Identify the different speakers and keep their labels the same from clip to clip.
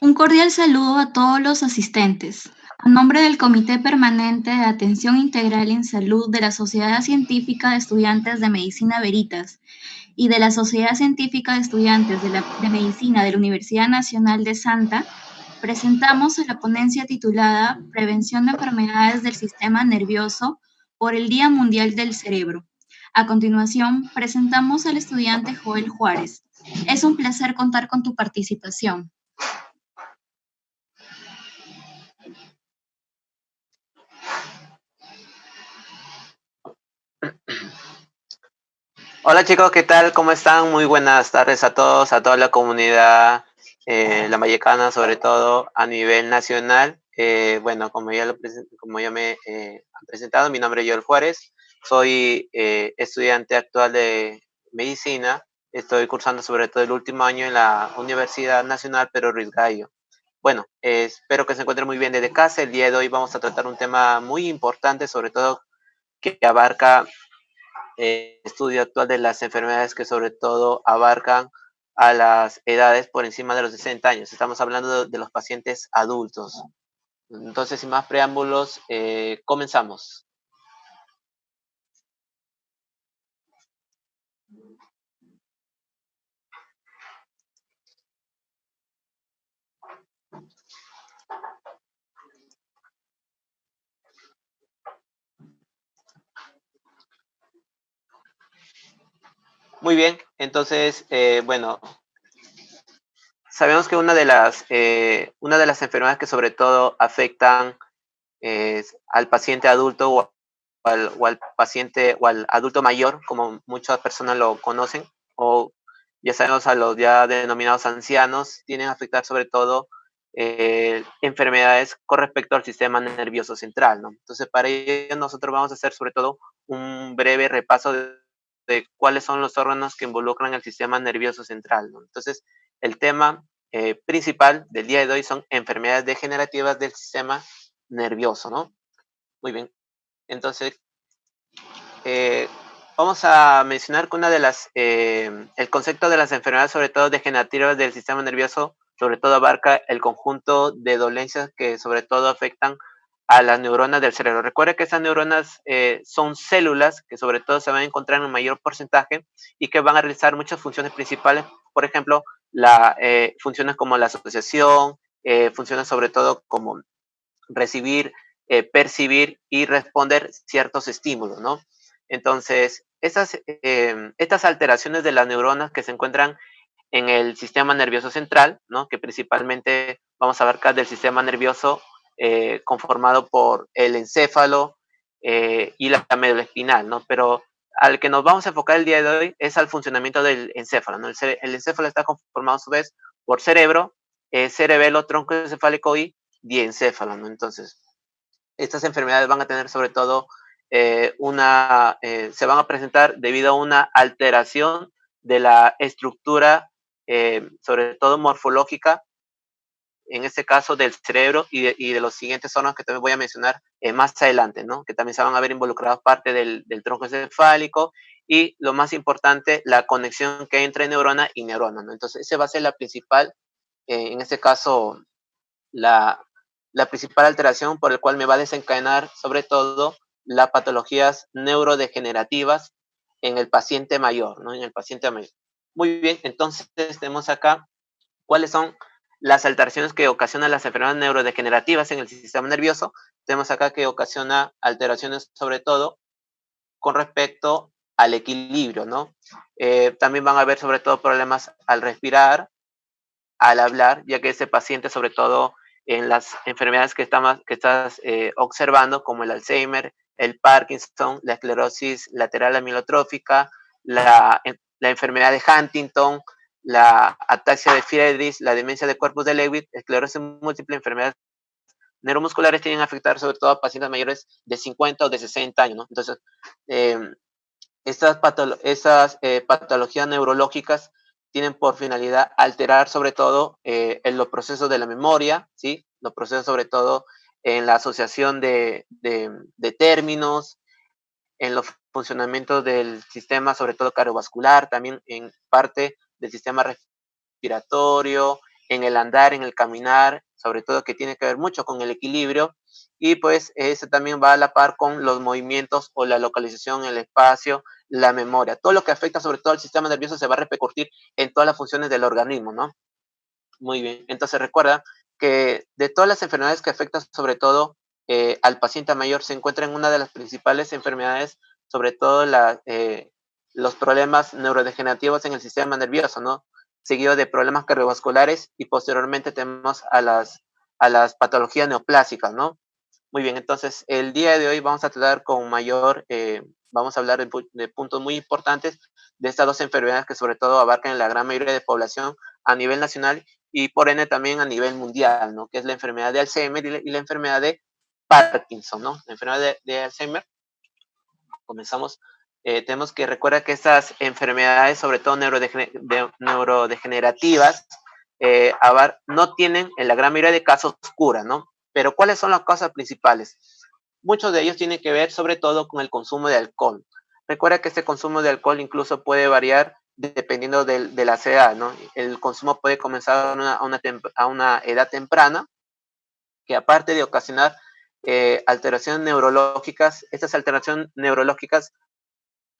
Speaker 1: Un cordial saludo a todos los asistentes. A nombre del Comité Permanente de Atención Integral en Salud de la Sociedad Científica de Estudiantes de Medicina Veritas y de la Sociedad Científica de Estudiantes de Medicina de la Universidad Nacional de Santa, presentamos a la ponencia titulada Prevención de enfermedades del sistema nervioso por el Día Mundial del Cerebro. A continuación, presentamos al estudiante Joel Juárez. Es un placer contar con tu participación.
Speaker 2: Hola chicos, ¿qué tal? ¿Cómo están? Muy buenas tardes a todos, a toda la comunidad la vallecana, sobre todo a nivel nacional. Bueno, como ya me han presentado, mi nombre es Joel Juárez, soy estudiante actual de medicina, estoy cursando sobre todo el último año en la Universidad Nacional Pedro Ruiz Gallo. Bueno, espero que se encuentren muy bien desde casa. El día de hoy vamos a tratar un tema muy importante, sobre todo que abarca estudio actual de las enfermedades que sobre todo abarcan a las edades por encima de los 60 años. Estamos hablando de los pacientes adultos. Entonces, sin más preámbulos, comenzamos. Muy bien, entonces, bueno, sabemos que una de las enfermedades que sobre todo afectan al paciente adulto o al paciente o al adulto mayor, como muchas personas lo conocen, o ya sabemos a los ya denominados ancianos, tienen a afectar sobre todo enfermedades con respecto al sistema nervioso central, ¿no? Entonces, para ello nosotros vamos a hacer sobre todo un breve repaso de cuáles son los órganos que involucran el sistema nervioso central, ¿no? Entonces, el tema principal del día de hoy son enfermedades degenerativas del sistema nervioso, ¿no? Muy bien. Entonces, eh, vamos a mencionar que el concepto de las enfermedades, sobre todo degenerativas del sistema nervioso, sobre todo abarca el conjunto de dolencias que sobre todo afectan a las neuronas del cerebro. Recuerda que esas neuronas son células que sobre todo se van a encontrar en un mayor porcentaje y que van a realizar muchas funciones principales, por ejemplo, funciones como la asociación, funciones sobre todo como recibir, percibir y responder ciertos estímulos, ¿no? Entonces, estas alteraciones de las neuronas que se encuentran en el sistema nervioso central, ¿no? Que principalmente vamos a abarcar del sistema nervioso conformado por el encéfalo y la médula espinal, ¿no? Pero al que nos vamos a enfocar el día de hoy es al funcionamiento del encéfalo, ¿no? El encéfalo está conformado a su vez por cerebro, cerebelo, tronco encefálico y diencéfalo, ¿no? Entonces, estas enfermedades van a tener sobre todo se van a presentar debido a una alteración de la estructura, sobre todo morfológica, en este caso del cerebro y de los siguientes órganos que también voy a mencionar más adelante, ¿no? Que también se van a ver involucrados parte del tronco encefálico y lo más importante, la conexión que hay entre neurona y neurona, ¿no? Entonces, esa va a ser la principal, en este caso, la, la principal alteración por el cual me va a desencadenar sobre todo las patologías neurodegenerativas en el paciente mayor, ¿no? En el paciente mayor. Muy bien, entonces tenemos acá cuáles son las alteraciones que ocasionan las enfermedades neurodegenerativas en el sistema nervioso. Tenemos acá que ocasiona alteraciones sobre todo con respecto al equilibrio, ¿no? También van a haber sobre todo problemas al respirar, al hablar, ya que ese paciente, sobre todo en las enfermedades que estás observando, como el Alzheimer, el Parkinson, la esclerosis lateral amiotrófica, la enfermedad de Huntington, la ataxia de Friedreich, la demencia de Corpus de Lewy, esclerosis múltiple, enfermedades neuromusculares tienen que afectar sobre todo a pacientes mayores de 50 o de 60 años, ¿no? Entonces, eh, esas patologías neurológicas tienen por finalidad alterar sobre todo en los procesos de la memoria, ¿sí? Los procesos sobre todo en la asociación de términos, en los funcionamientos del sistema, sobre todo cardiovascular, también en parte del sistema respiratorio, en el andar, en el caminar, sobre todo que tiene que ver mucho con el equilibrio, y pues ese también va a la par con los movimientos o la localización en el espacio, la memoria. Todo lo que afecta sobre todo al sistema nervioso se va a repercutir en todas las funciones del organismo, ¿no? Muy bien, entonces recuerda que de todas las enfermedades que afectan sobre todo al paciente mayor, se encuentra en una de las principales enfermedades, sobre todo los problemas neurodegenerativos en el sistema nervioso, ¿no? Seguido de problemas cardiovasculares y posteriormente tenemos a las patologías neoplásicas, ¿no? Muy bien, entonces el día de hoy vamos a tratar con vamos a hablar de puntos muy importantes de estas dos enfermedades que sobre todo abarcan la gran mayoría de población a nivel nacional y por ende también a nivel mundial, ¿no? Que es la enfermedad de Alzheimer y la enfermedad de Parkinson, ¿no? La enfermedad de Alzheimer, comenzamos, tenemos que recordar que estas enfermedades, sobre todo neurodegenerativas, no tienen en la gran mayoría de casos cura, ¿no? Pero ¿cuáles son las causas principales? Muchos de ellos tienen que ver sobre todo con el consumo de alcohol. Recuerda que este consumo de alcohol incluso puede variar dependiendo de la edad, ¿no? El consumo puede comenzar a una edad temprana, que aparte de ocasionar alteraciones neurológicas, estas alteraciones neurológicas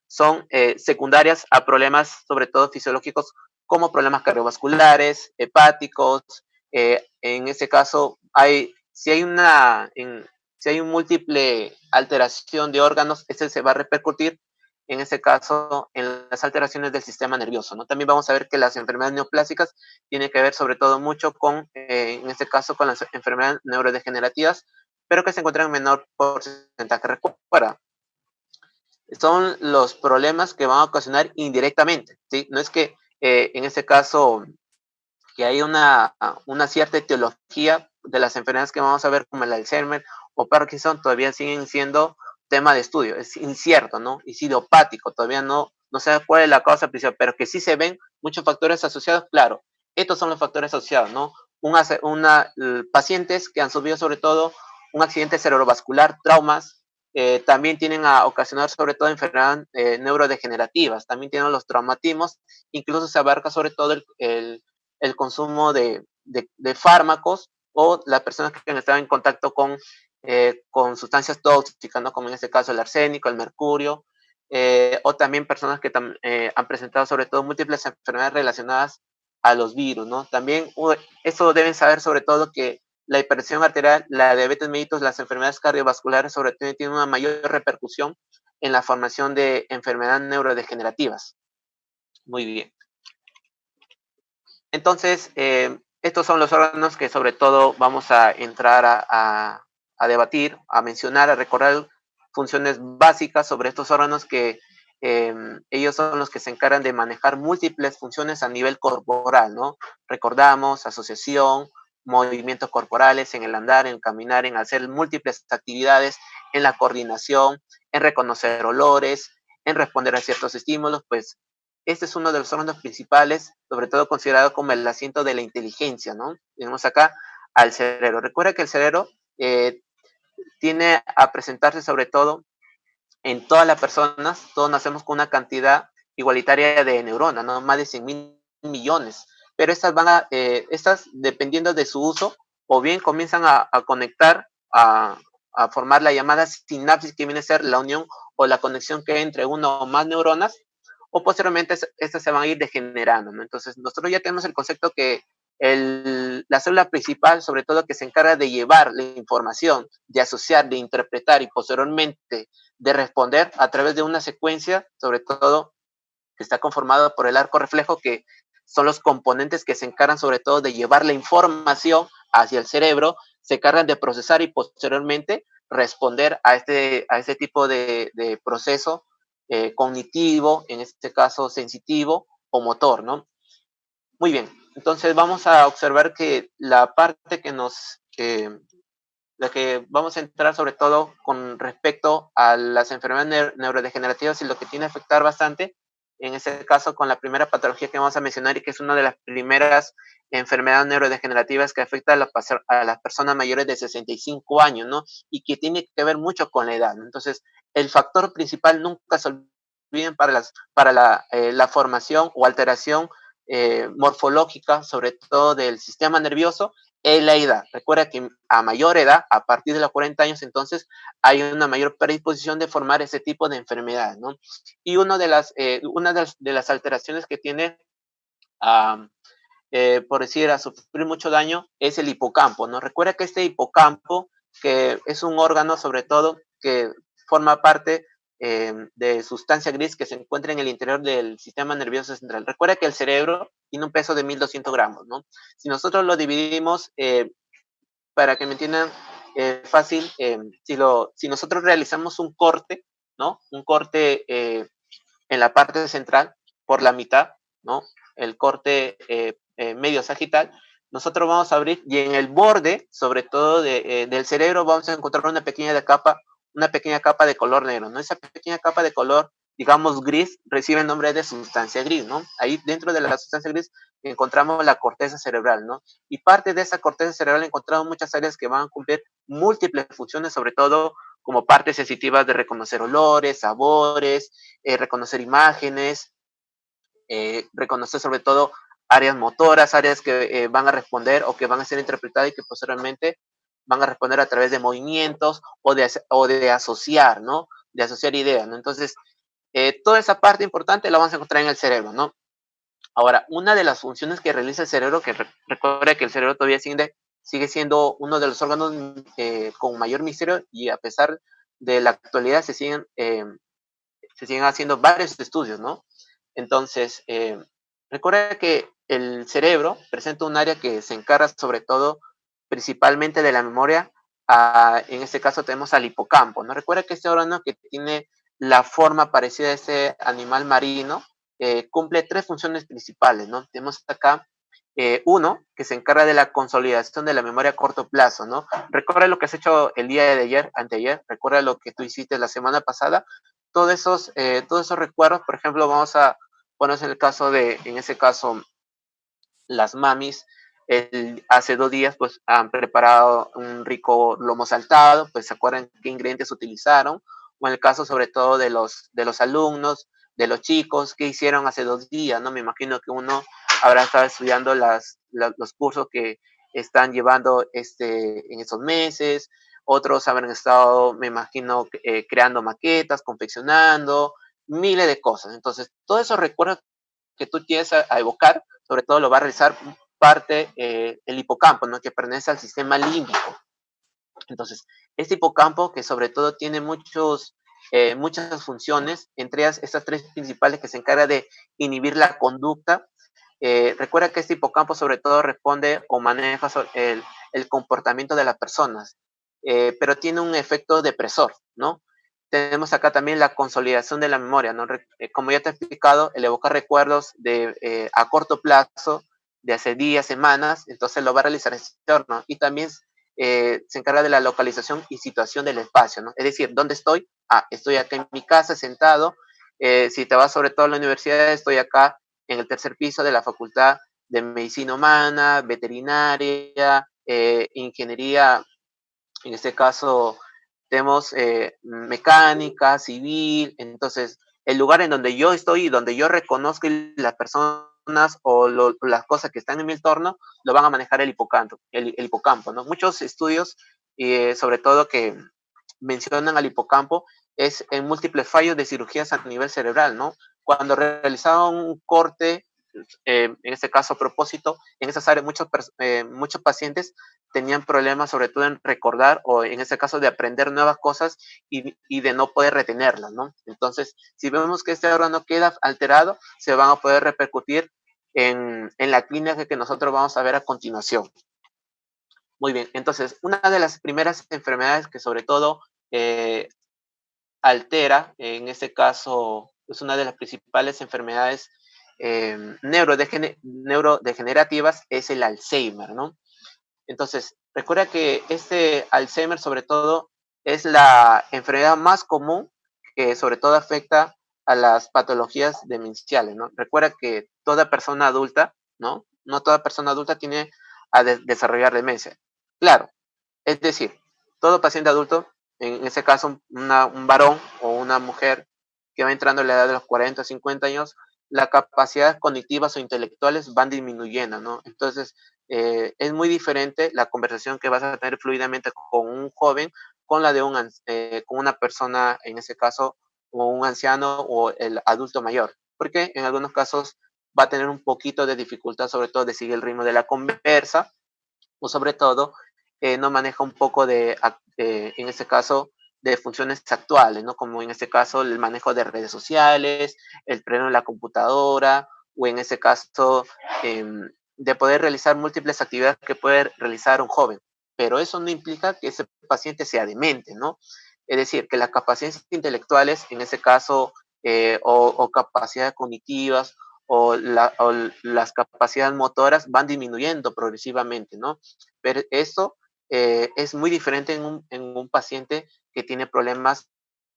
Speaker 2: son secundarias a problemas sobre todo fisiológicos como problemas cardiovasculares, hepáticos. En ese caso, si hay si hay un múltiple alteración de órganos, este se va a repercutir en ese caso en las alteraciones del sistema nervioso, ¿no? También vamos a ver que las enfermedades neoplásicas tienen que ver sobre todo mucho con, en este caso, con las enfermedades neurodegenerativas, pero que se encuentran en menor porcentaje. Recuerda, son los problemas que van a ocasionar indirectamente, ¿sí? No es que en este caso que hay una cierta etiología de las enfermedades que vamos a ver como el Alzheimer o Parkinson todavía siguen siendo tema de estudio, es incierto, ¿no? Y idiopático, todavía no se sabe cuál es la causa principal, pero que sí se ven muchos factores asociados, claro, estos son los factores asociados, ¿no? Pacientes que han sufrido sobre todo un accidente cerebrovascular, traumas, también tienen a ocasionar sobre todo enfermedades neurodegenerativas, también tienen los traumatismos, incluso se abarca sobre todo el consumo de fármacos o las personas que han estado en contacto con sustancias tóxicas, ¿no? Como en este caso el arsénico, el mercurio, o también personas que han presentado sobre todo múltiples enfermedades relacionadas a los virus, ¿no? También eso deben saber sobre todo que la hipertensión arterial, la diabetes mellitus, las enfermedades cardiovasculares sobre todo tienen una mayor repercusión en la formación de enfermedades neurodegenerativas. Muy bien. Entonces, estos son los órganos que sobre todo vamos a entrar a debatir, a mencionar, a recordar funciones básicas sobre estos órganos que ellos son los que se encargan de manejar múltiples funciones a nivel corporal, ¿no? Recordamos asociación, movimientos corporales en el andar, en el caminar, en hacer múltiples actividades, en la coordinación, en reconocer olores, en responder a ciertos estímulos, pues este es uno de los órganos principales, sobre todo considerado como el asiento de la inteligencia, ¿no? Tenemos acá al cerebro. Recuerda que el cerebro tiene a presentarse sobre todo en todas las personas, todos nacemos con una cantidad igualitaria de neuronas, ¿no? Más de 100.000 millones. Pero estas, dependiendo de su uso, o bien comienzan a conectar, a formar la llamada sinapsis, que viene a ser la unión o la conexión que hay entre una o más neuronas, o posteriormente estas se van a ir degenerando, ¿no? Entonces, nosotros ya tenemos el concepto que la célula principal, sobre todo, que se encarga de llevar la información, de asociar, de interpretar y posteriormente de responder a través de una secuencia, sobre todo, que está conformada por el arco reflejo, que son los componentes que se encargan sobre todo de llevar la información hacia el cerebro, se encargan de procesar y posteriormente responder a este tipo de proceso cognitivo, en este caso sensitivo o motor, ¿no? Muy bien, entonces vamos a observar que la parte la que vamos a entrar sobre todo con respecto a las enfermedades neurodegenerativas y lo que tiene a afectar bastante, en este caso con la primera patología que vamos a mencionar y que es una de las primeras enfermedades neurodegenerativas que afecta a las personas mayores de 65 años, ¿no? Y que tiene que ver mucho con la edad, ¿no? Entonces, el factor principal nunca se olviden para la formación o alteración morfológica, sobre todo del sistema nervioso, es la edad. Recuerda que a mayor edad, a partir de los 40 años, entonces hay una mayor predisposición de formar ese tipo de enfermedad, ¿no? Y una de las alteraciones que tiene, por decir, a sufrir mucho daño, es el hipocampo, ¿no? Recuerda que este hipocampo, que es un órgano sobre todo que forma parte de sustancia gris que se encuentra en el interior del sistema nervioso central. Recuerda que el cerebro tiene un peso de 1200 gramos, ¿no? Si nosotros lo dividimos, para que me entiendan fácil, si nosotros realizamos un corte, ¿no? Un corte en la parte central por la mitad, ¿no? El corte medio sagital, nosotros vamos a abrir y en el borde, sobre todo del cerebro, vamos a encontrar una pequeña capa de color negro, ¿no? Esa pequeña capa de color, digamos, gris, recibe el nombre de sustancia gris, ¿no? Ahí dentro de la sustancia gris encontramos la corteza cerebral, ¿no? Y parte de esa corteza cerebral encontramos muchas áreas que van a cumplir múltiples funciones, sobre todo como partes sensitivas de reconocer olores, sabores, reconocer imágenes, reconocer sobre todo áreas motoras, áreas que van a responder o que van a ser interpretadas y que posteriormente van a responder a través de movimientos o de asociar, ¿no? De asociar ideas, ¿no? Entonces, toda esa parte importante la vamos a encontrar en el cerebro, ¿no? Ahora, una de las funciones que realiza el cerebro, que recuerda que el cerebro todavía sigue siendo uno de los órganos con mayor misterio y a pesar de la actualidad se siguen haciendo varios estudios, ¿no? Entonces, recuerda que el cerebro presenta un área que se encarga sobre todo, principalmente de la memoria. En este caso tenemos al hipocampo, ¿no? Recuerda que este órgano que tiene la forma parecida a ese animal marino, cumple tres funciones principales, ¿no? Tenemos acá uno, que se encarga de la consolidación de la memoria a corto plazo, ¿no? Recuerda lo que has hecho el día de ayer, anteayer, recuerda lo que tú hiciste la semana pasada, todos esos recuerdos, por ejemplo, vamos a ponernos en el caso en ese caso, las mamis, hace 2 días, pues han preparado un rico lomo saltado, pues se acuerdan qué ingredientes utilizaron, o en el caso sobre todo de los alumnos, de los chicos, qué hicieron hace 2 días, ¿no? Me imagino que uno habrá estado estudiando los cursos que están llevando en esos meses, otros habrán estado, me imagino, creando maquetas, confeccionando, miles de cosas. Entonces, todos esos recuerdos que tú tienes a evocar, sobre todo lo va a realizar parte el hipocampo, ¿no? Que pertenece al sistema límbico. Entonces, este hipocampo que sobre todo tiene muchas funciones, entre ellas estas tres principales que se encarga de inhibir la conducta. Recuerda que este hipocampo sobre todo responde o maneja el comportamiento de las personas, pero tiene un efecto depresor, ¿no? Tenemos acá también la consolidación de la memoria, ¿no? Como ya te he explicado, el evocar recuerdos a corto plazo, de hace días, semanas, entonces lo va a realizar este órgano. Y también se encarga de la localización y situación del espacio, ¿no? Es decir, ¿dónde estoy? Estoy acá en mi casa sentado. Si te vas sobre todo a la universidad, estoy acá en el tercer piso de la Facultad de Medicina Humana, Veterinaria, Ingeniería, en este caso tenemos mecánica, civil, entonces el lugar en donde yo estoy y donde yo reconozco las personas o las cosas que están en mi entorno, lo van a manejar el hipocampo, ¿no? Muchos estudios, sobre todo que mencionan al hipocampo, es en múltiples fallos de cirugías a nivel cerebral, ¿no? Cuando realizaban un corte, en este caso a propósito, en esas áreas muchos pacientes tenían problemas sobre todo en recordar o en este caso de aprender nuevas cosas y de no poder retenerlas, ¿no? Entonces, si vemos que este órgano queda alterado, se van a poder repercutir en la clínica que nosotros vamos a ver a continuación. Muy bien, entonces, una de las primeras enfermedades que sobre todo altera, en este caso, es una de las principales enfermedades neurodegenerativas, es el Alzheimer, ¿no? Entonces, recuerda que este Alzheimer sobre todo es la enfermedad más común que sobre todo afecta a las patologías demenciales, ¿no? Recuerda que toda persona adulta, ¿no? No toda persona adulta tiene a desarrollar demencia. Claro, es decir, todo paciente adulto, en ese caso un varón o una mujer que va entrando en la edad de los 40 o 50 años, las capacidades cognitivas o intelectuales van disminuyendo, ¿no? Entonces, es muy diferente la conversación que vas a tener fluidamente con un joven con la de con una persona, en ese caso, o un anciano o el adulto mayor, porque en algunos casos va a tener un poquito de dificultad, sobre todo de seguir el ritmo de la conversa, o sobre todo no maneja un poco en este caso, de funciones actuales, ¿no? Como en este caso el manejo de redes sociales, el pleno de la computadora, o en este caso de poder realizar múltiples actividades que puede realizar un joven. Pero eso no implica que ese paciente sea demente, ¿no? Es decir, que las capacidades intelectuales, en ese caso, o capacidades cognitivas, o las capacidades motoras van disminuyendo progresivamente, ¿no? Pero eso es muy diferente en un paciente que tiene problemas,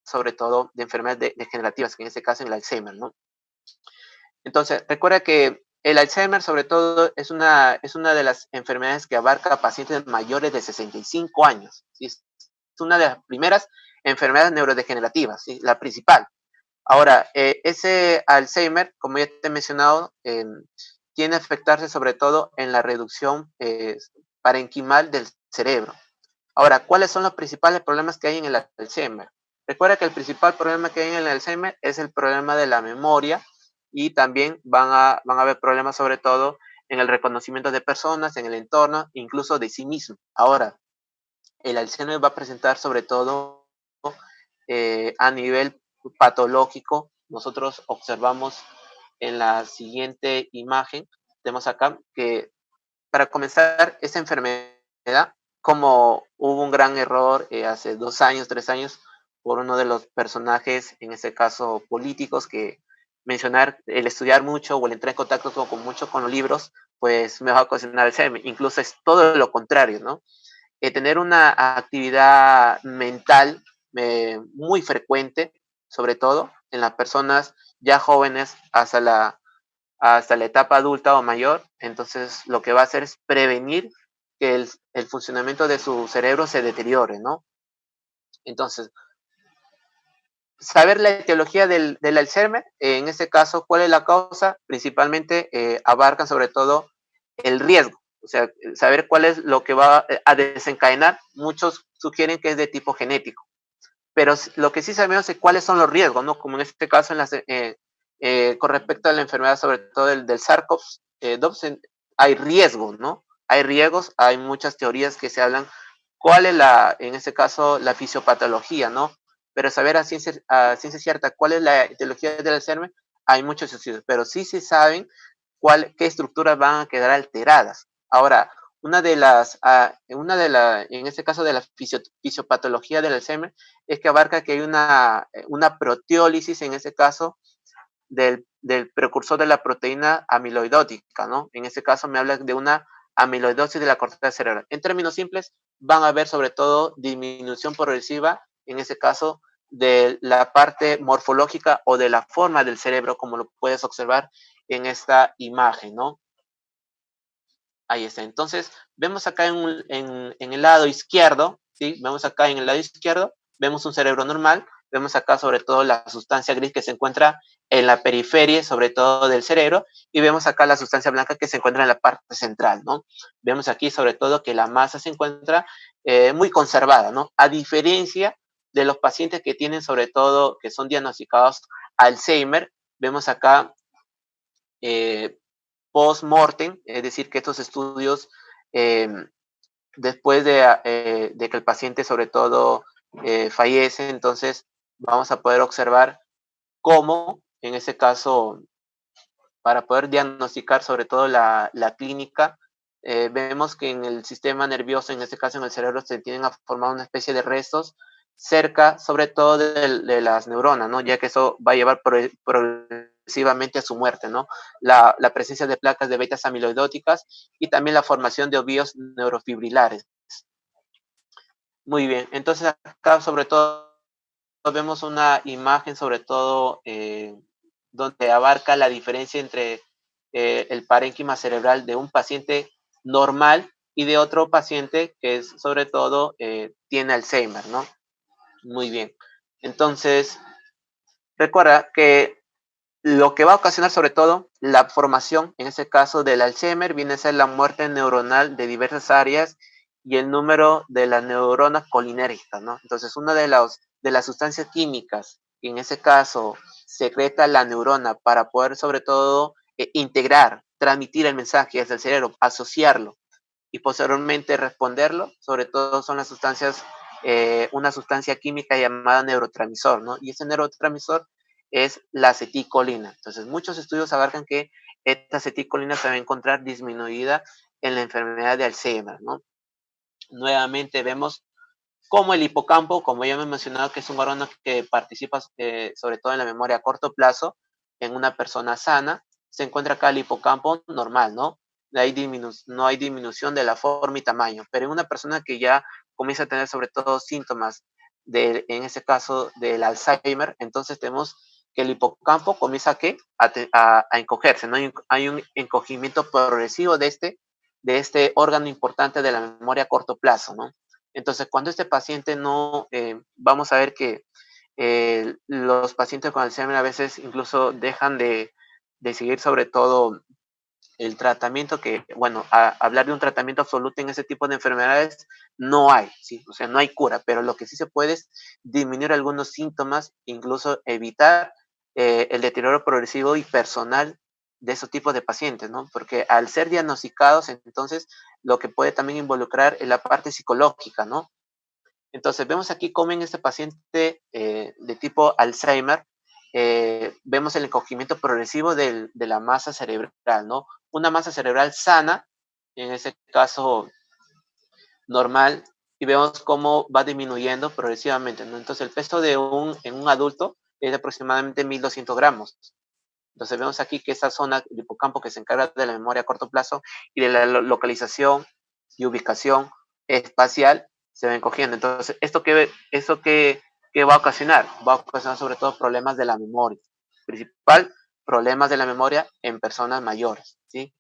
Speaker 2: sobre todo de enfermedades degenerativas, que en este caso es el Alzheimer, ¿no? Entonces, recuerda que el Alzheimer, sobre todo, es una de las enfermedades que abarca a pacientes mayores de 65 años. ¿Sí? Es una de las primeras enfermedades neurodegenerativas, ¿sí? La principal. Ahora, ese Alzheimer, como ya te he mencionado, tiene a afectarse sobre todo en la reducción parenquimal del cerebro. Ahora, ¿cuáles son los principales problemas que hay en el Alzheimer? Recuerda que el principal problema que hay en el Alzheimer es el problema de la memoria y también van a haber problemas sobre todo en el reconocimiento de personas, en el entorno, incluso de sí mismo. Ahora, el Alzheimer va a presentar sobre todo a nivel patológico. Nosotros observamos en la siguiente imagen, tenemos acá que para comenzar, esta enfermedad, como hubo un gran error hace 2 años, 3 años, por uno de los personajes, en este caso políticos, que mencionar el estudiar mucho o el entrar en contacto mucho con los libros, pues me va a ocasionar Alzheimer. Incluso es todo lo contrario, ¿no? Tener una actividad mental muy frecuente, sobre todo en las personas ya jóvenes hasta la etapa adulta o mayor, entonces lo que va a hacer es prevenir que el funcionamiento de su cerebro se deteriore, ¿no? Entonces, saber la etiología del Alzheimer, en este caso, ¿cuál es la causa? Principalmente abarcan sobre todo el riesgo, o sea, saber cuál es lo que va a desencadenar. Muchos sugieren que es de tipo genético, pero lo que sí sabemos es cuáles son los riesgos, ¿no? Como en este caso, con respecto a la enfermedad, sobre todo del SARS-CoV-2, hay riesgos, ¿no? Hay riesgos, hay muchas teorías que se hablan cuál es en este caso, la fisiopatología, ¿no? Pero saber a ciencia cierta cuál es la etiología del Alzheimer, hay muchos estudios, pero sí se saben qué estructuras van a quedar alteradas. Ahora, en este caso de la fisiopatología del Alzheimer, es que abarca que hay una proteólisis, en este caso, del precursor de la proteína amiloidótica, ¿no? En este caso me habla de una amiloidosis de la corteza cerebral. En términos simples, van a haber sobre todo disminución progresiva, en este caso, de la parte morfológica o de la forma del cerebro, como lo puedes observar en esta imagen, ¿no? Ahí está. Entonces, vemos acá en el lado izquierdo, ¿sí? Vemos acá en el lado izquierdo, vemos un cerebro normal, vemos acá sobre todo la sustancia gris que se encuentra en la periferia, sobre todo del cerebro, y vemos acá la sustancia blanca que se encuentra en la parte central, ¿no? Vemos aquí sobre todo que la masa se encuentra muy conservada, ¿no? A diferencia de los pacientes que tienen sobre todo, que son diagnosticados Alzheimer, vemos acá post-mortem, es decir, que estos estudios, eh, después de que el paciente sobre todo fallece, entonces vamos a poder observar cómo, en ese caso, para poder diagnosticar sobre todo la clínica, vemos que en el sistema nervioso, en este caso en el cerebro, se tienen a formar una especie de restos cerca, sobre todo de las neuronas, ¿no? Ya que eso va a llevar progresivamente a su muerte, ¿no? La presencia de placas de betas amiloidóticas y también la formación de ovillos neurofibrilares. Muy bien, entonces acá sobre todo vemos una imagen sobre todo donde abarca la diferencia entre el parénquima cerebral de un paciente normal y de otro paciente que es, sobre todo tiene Alzheimer, ¿no? Muy bien. Entonces, recuerda que lo que va a ocasionar sobre todo la formación, en este caso del Alzheimer, viene a ser la muerte neuronal de diversas áreas y el número de las neuronas colinérgicas, ¿no? Entonces, una de las sustancias químicas, que en ese caso secreta la neurona para poder sobre todo integrar, transmitir el mensaje desde el cerebro, asociarlo y posteriormente responderlo, sobre todo son las sustancias, una sustancia química llamada neurotransmisor, ¿no? Y ese neurotransmisor es la aceticolina. Entonces, muchos estudios abarcan que esta aceticolina se va a encontrar disminuida en la enfermedad de Alzheimer, ¿no? Nuevamente vemos cómo el hipocampo, como ya me he mencionado, que es un órgano que participa sobre todo en la memoria a corto plazo, en una persona sana, se encuentra acá el hipocampo normal, ¿no? No hay disminución de la forma y tamaño, pero en una persona que ya comienza a tener sobre todo síntomas, en ese caso del Alzheimer, entonces tenemos que el hipocampo comienza a encogerse, ¿no? Hay un encogimiento progresivo de este órgano importante de la memoria a corto plazo, ¿no? Entonces, cuando este paciente no, vamos a ver que los pacientes con Alzheimer a veces incluso dejan de seguir sobre todo el tratamiento que, bueno, hablar de un tratamiento absoluto en ese tipo de enfermedades no hay, ¿sí? O sea, no hay cura, pero lo que sí se puede es disminuir algunos síntomas, incluso evitar el deterioro progresivo y personal de esos tipos de pacientes, ¿no? Porque al ser diagnosticados, entonces, lo que puede también involucrar es la parte psicológica, ¿no? Entonces, vemos aquí cómo en este paciente de tipo Alzheimer, vemos el encogimiento progresivo de la masa cerebral, ¿no? Una masa cerebral sana, en ese caso normal, y vemos cómo va disminuyendo progresivamente, ¿no? Entonces, el peso en un adulto es de aproximadamente 1.200 gramos. Entonces, vemos aquí que esta zona del hipocampo que se encarga de la memoria a corto plazo y de la localización y ubicación espacial se va encogiendo. Entonces, ¿qué va a ocasionar? Va a ocasionar sobre todo problemas de la memoria. Principal, problemas de la memoria en personas mayores, ¿sí?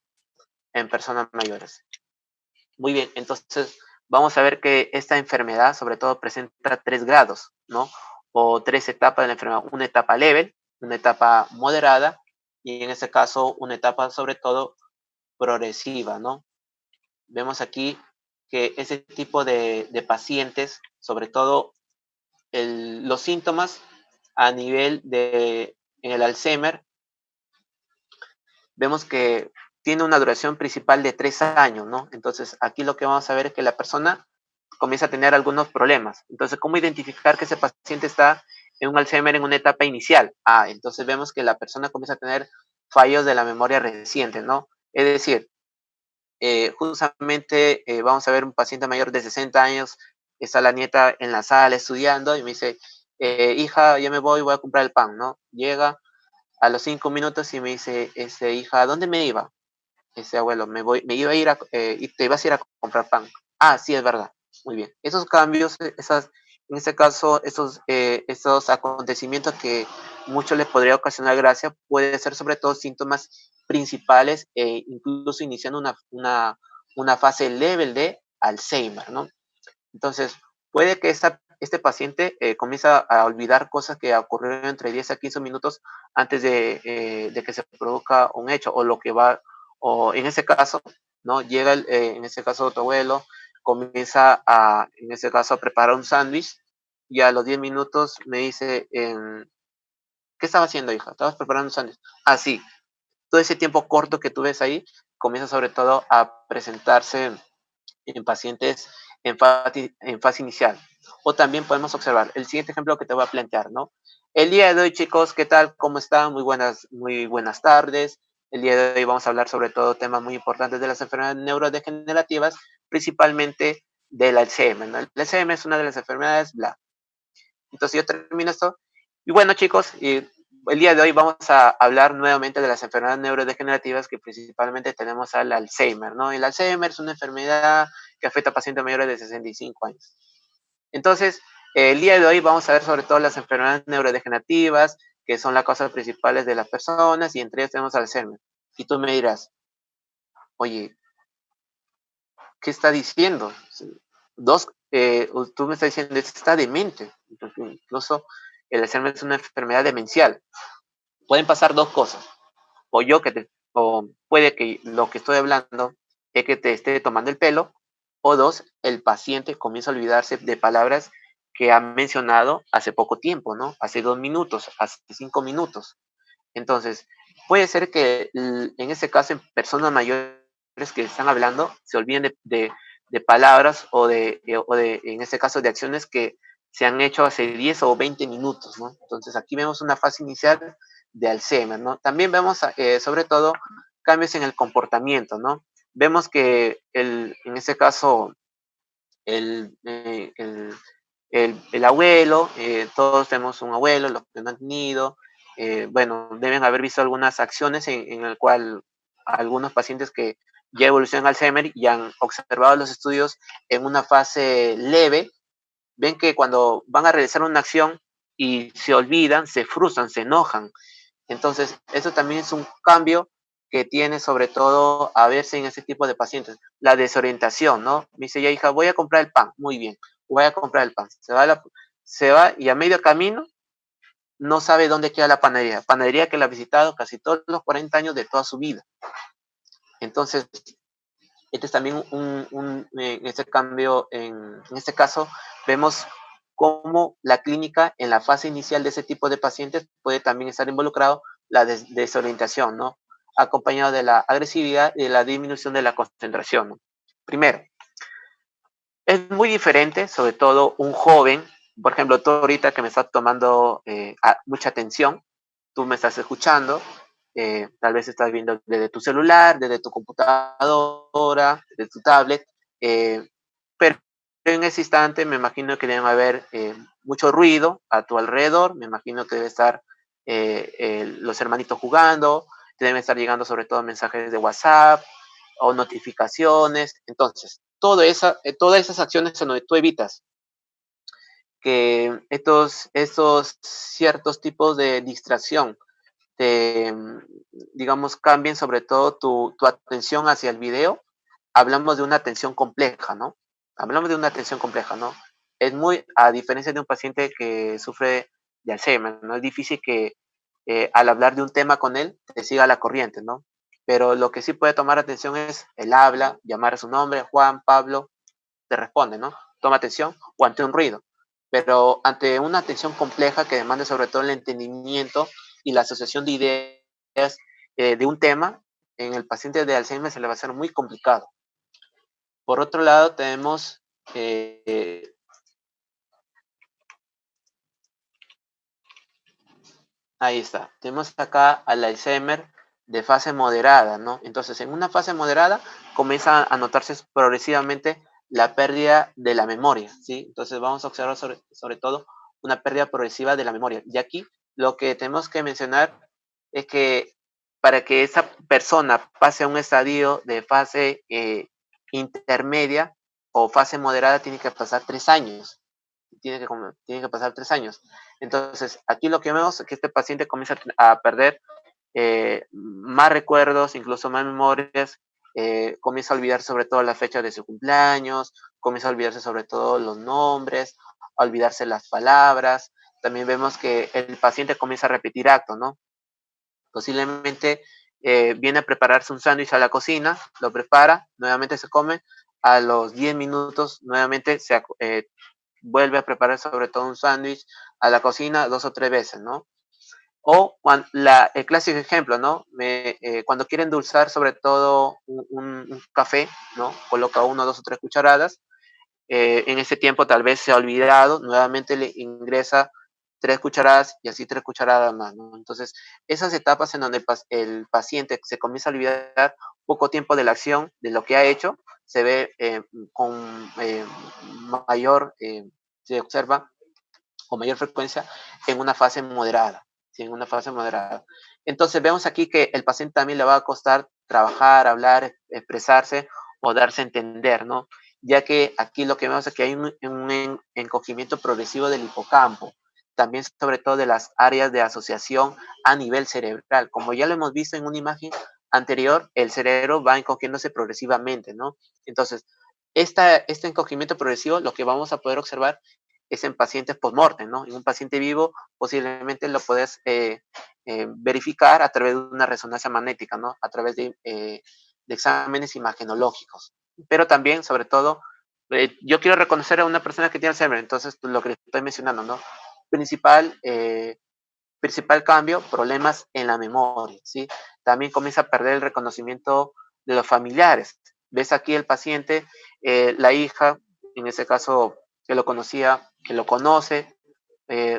Speaker 2: En personas mayores. Muy bien, entonces vamos a ver que esta enfermedad sobre todo presenta 3 grados, ¿no? O 3 etapas de la enfermedad. Una etapa leve, una etapa moderada y en este caso una etapa sobre todo progresiva, ¿no? Vemos aquí que ese tipo de pacientes, sobre todo los síntomas a nivel en el Alzheimer, vemos que tiene una duración principal de 3 años, ¿no? Entonces, aquí lo que vamos a ver es que la persona comienza a tener algunos problemas. Entonces, ¿cómo identificar que ese paciente está en un Alzheimer en una etapa inicial? Entonces vemos que la persona comienza a tener fallos de la memoria reciente, ¿no? Es decir, justamente vamos a ver un paciente mayor de 60 años, está la nieta en la sala estudiando y me dice, hija, ya me voy a comprar el pan, ¿no? Llega a los 5 minutos y me dice, hija, ¿a dónde me iba? Abuelo, me iba a ir y te ibas a ir a comprar pan. Sí, es verdad. Muy bien. Esos cambios, en este caso, esos acontecimientos que mucho les podría ocasionar gracia, puede ser sobre todo síntomas principales, incluso iniciando una fase leve de Alzheimer, ¿no? Entonces, puede que este paciente comience a olvidar cosas que ocurrieron entre 10 a 15 minutos antes de que se produzca un hecho, o en ese caso, ¿no? Llega, en ese caso, tu abuelo, comienza en ese caso, a preparar un sándwich y a los 10 minutos me dice, ¿qué estaba haciendo, hija? ¿Estabas preparando un sándwich? Sí. Todo ese tiempo corto que tú ves ahí comienza sobre todo a presentarse en pacientes en fase inicial. O también podemos observar el siguiente ejemplo que te voy a plantear, ¿no? El día de hoy, chicos, ¿qué tal? ¿Cómo están? Muy buenas tardes. El día de hoy vamos a hablar sobre todo temas muy importantes de las enfermedades neurodegenerativas, principalmente del Alzheimer, ¿no? El Alzheimer es una de las enfermedades, bla. Entonces yo termino esto. Y bueno, chicos, el día de hoy vamos a hablar nuevamente de las enfermedades neurodegenerativas que principalmente tenemos al Alzheimer, ¿no? El Alzheimer es una enfermedad que afecta a pacientes mayores de 65 años. Entonces, el día de hoy vamos a ver sobre todo las enfermedades neurodegenerativas, que son las causas principales de las personas, y entre ellas tenemos Alzheimer. Y tú me dirás, oye, ¿qué está diciendo? Tú me estás diciendo, está demente. Incluso el Alzheimer es una enfermedad demencial. pueden pasar dos cosas. O puede que lo que estoy hablando es que te esté tomando el pelo, o dos, el paciente comienza a olvidarse de palabras que ha mencionado hace poco tiempo, ¿no? Hace 2 minutos, hace 5 minutos. Entonces, puede ser que en ese caso, en personas mayores que están hablando, se olviden de palabras en este caso, de acciones que se han hecho hace 10 o 20 minutos, ¿no? Entonces, aquí vemos una fase inicial de Alzheimer, ¿no? También vemos, sobre todo, cambios en el comportamiento, ¿no? Vemos que en este caso, el, eh, el, el abuelo, todos tenemos un abuelo, los que no han tenido, bueno, deben haber visto algunas acciones en el cual algunos pacientes que ya evolucionan Alzheimer y han observado los estudios en una fase leve, ven que cuando van a realizar una acción y se olvidan, se frustran, se enojan. Entonces, eso también es un cambio que tiene sobre todo a verse en ese tipo de pacientes, la desorientación, ¿no? Me dice, ya hija, voy a comprar el pan, muy bien, voy a comprar el pan. Se va y a medio camino no sabe dónde queda la panadería que la ha visitado casi todos los 40 años de toda su vida. Entonces, este es también en este cambio, en este caso, vemos cómo la clínica en la fase inicial de ese tipo de pacientes puede también estar involucrado la desorientación, ¿no? Acompañado de la agresividad y de la disminución de la concentración, ¿no? Primero, es muy diferente, sobre todo un joven, por ejemplo, tú ahorita que me estás tomando mucha atención, tú me estás escuchando, tal vez estás viendo desde tu celular, desde tu computadora, desde tu tablet, pero en ese instante me imagino que deben haber mucho ruido a tu alrededor, me imagino que debe estar los hermanitos jugando, te deben estar llegando sobre todo mensajes de WhatsApp o notificaciones. Entonces, todas esas acciones en donde tú evitas que estos ciertos tipos de distracción te, digamos, cambien sobre todo tu atención hacia el video, hablamos de una atención compleja, ¿no? Hablamos de una atención compleja, ¿no? Es muy, a diferencia de un paciente que sufre de Alzheimer, ¿no? Es difícil que al hablar de un tema con él te siga la corriente, ¿no? Pero lo que sí puede tomar atención es el habla, llamar a su nombre, Juan, Pablo, te responde, ¿no? Toma atención o ante un ruido. Pero ante una atención compleja que demanda sobre todo el entendimiento y la asociación de ideas de un tema, en el paciente de Alzheimer se le va a hacer muy complicado. Por otro lado, tenemos ahí está. Tenemos acá al Alzheimer de fase moderada, ¿no? Entonces, en una fase moderada comienza a notarse progresivamente la pérdida de la memoria, ¿sí? Entonces, vamos a observar sobre todo una pérdida progresiva de la memoria. Y aquí lo que tenemos que mencionar es que para que esa persona pase a un estadio de fase intermedia o fase moderada, tiene que pasar 3 años. Tiene que pasar 3 años. Entonces, aquí lo que vemos es que este paciente comienza a perder más recuerdos, incluso más memorias, comienza a olvidar sobre todo la fecha de su cumpleaños, comienza a olvidarse sobre todo los nombres, a olvidarse las palabras. También vemos que el paciente comienza a repetir actos, ¿no? Posiblemente viene a prepararse un sándwich a la cocina, lo prepara, nuevamente se come, a los 10 minutos nuevamente vuelve a preparar sobre todo un sándwich a la cocina 2 o 3 veces, ¿no? O el clásico ejemplo, ¿no? Cuando quiere endulzar sobre todo un café, ¿no? Coloca 1, 2 o 3 cucharadas. En ese tiempo tal vez se ha olvidado, nuevamente le ingresa 3 cucharadas y así 3 cucharadas más, ¿no? Entonces, esas etapas en donde el paciente se comienza a olvidar poco tiempo de la acción, de lo que ha hecho, se ve con mayor, se observa con mayor frecuencia en una fase moderada, ¿sí? En una fase moderada. Entonces vemos aquí que el paciente también le va a costar trabajar, hablar, expresarse o darse a entender, ¿no? Ya que aquí lo que vemos es que hay un encogimiento progresivo del hipocampo, también sobre todo de las áreas de asociación a nivel cerebral. Como ya lo hemos visto en una imagen anterior, el cerebro va encogiéndose progresivamente, ¿no? Entonces, este encogimiento progresivo, lo que vamos a poder observar es en pacientes post-mortem, ¿no? En un paciente vivo posiblemente lo puedes verificar a través de una resonancia magnética, ¿no? A través de exámenes imagenológicos. Pero también, sobre todo, yo quiero reconocer a una persona que tiene Alzheimer, entonces lo que estoy mencionando, ¿no? Principal cambio, problemas en la memoria, ¿sí? También comienza a perder el reconocimiento de los familiares. Ves aquí el paciente, la hija, en ese caso que lo conocía, que lo conoce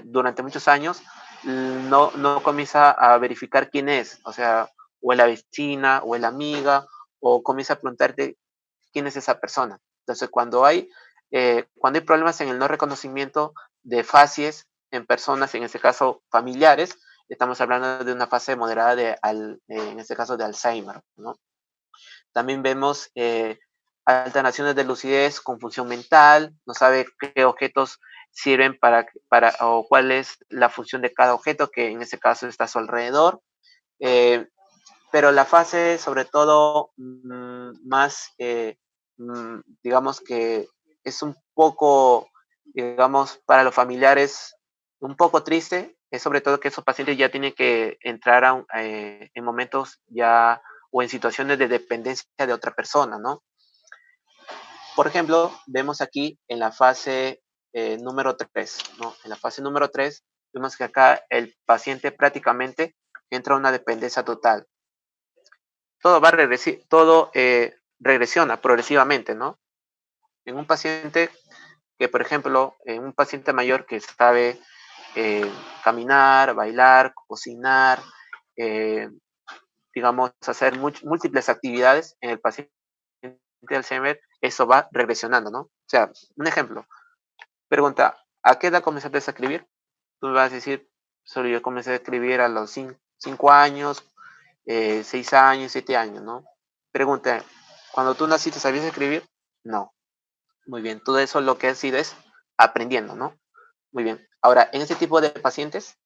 Speaker 2: durante muchos años, no comienza a verificar quién es, o sea, o es la vecina, o es la amiga, o comienza a preguntarte quién es esa persona. Entonces, cuando hay problemas en el no reconocimiento de facies en personas, en este caso familiares, estamos hablando de una fase moderada en este caso de Alzheimer, ¿no? También vemos alteraciones de lucidez, confusión mental, no sabe qué objetos sirven o cuál es la función de cada objeto que en este caso está a su alrededor. Pero la fase, sobre todo, más, digamos que es un poco, digamos, para los familiares, un poco triste, es sobre todo que esos pacientes ya tienen que entrar en momentos ya o en situaciones de dependencia de otra persona, ¿no? Por ejemplo, vemos aquí en la fase número 3, ¿no? En la fase número 3, vemos que acá el paciente prácticamente entra a una dependencia total. Todo regresiona progresivamente, ¿no? En un paciente que, por ejemplo, en un paciente mayor que sabe caminar, bailar, cocinar, eh, digamos, hacer múltiples actividades en el paciente de Alzheimer, eso va regresionando, ¿no? O sea, un ejemplo, pregunta, ¿a qué edad comenzaste a escribir? Tú me vas a decir, solo yo comencé a escribir a los 5 años, 6 años, 7 años, ¿no? Pregunta, ¿cuando tú naciste sabías escribir? No. Muy bien, todo eso lo que has sido es aprendiendo, ¿no? Muy bien. Ahora, en este tipo de pacientes,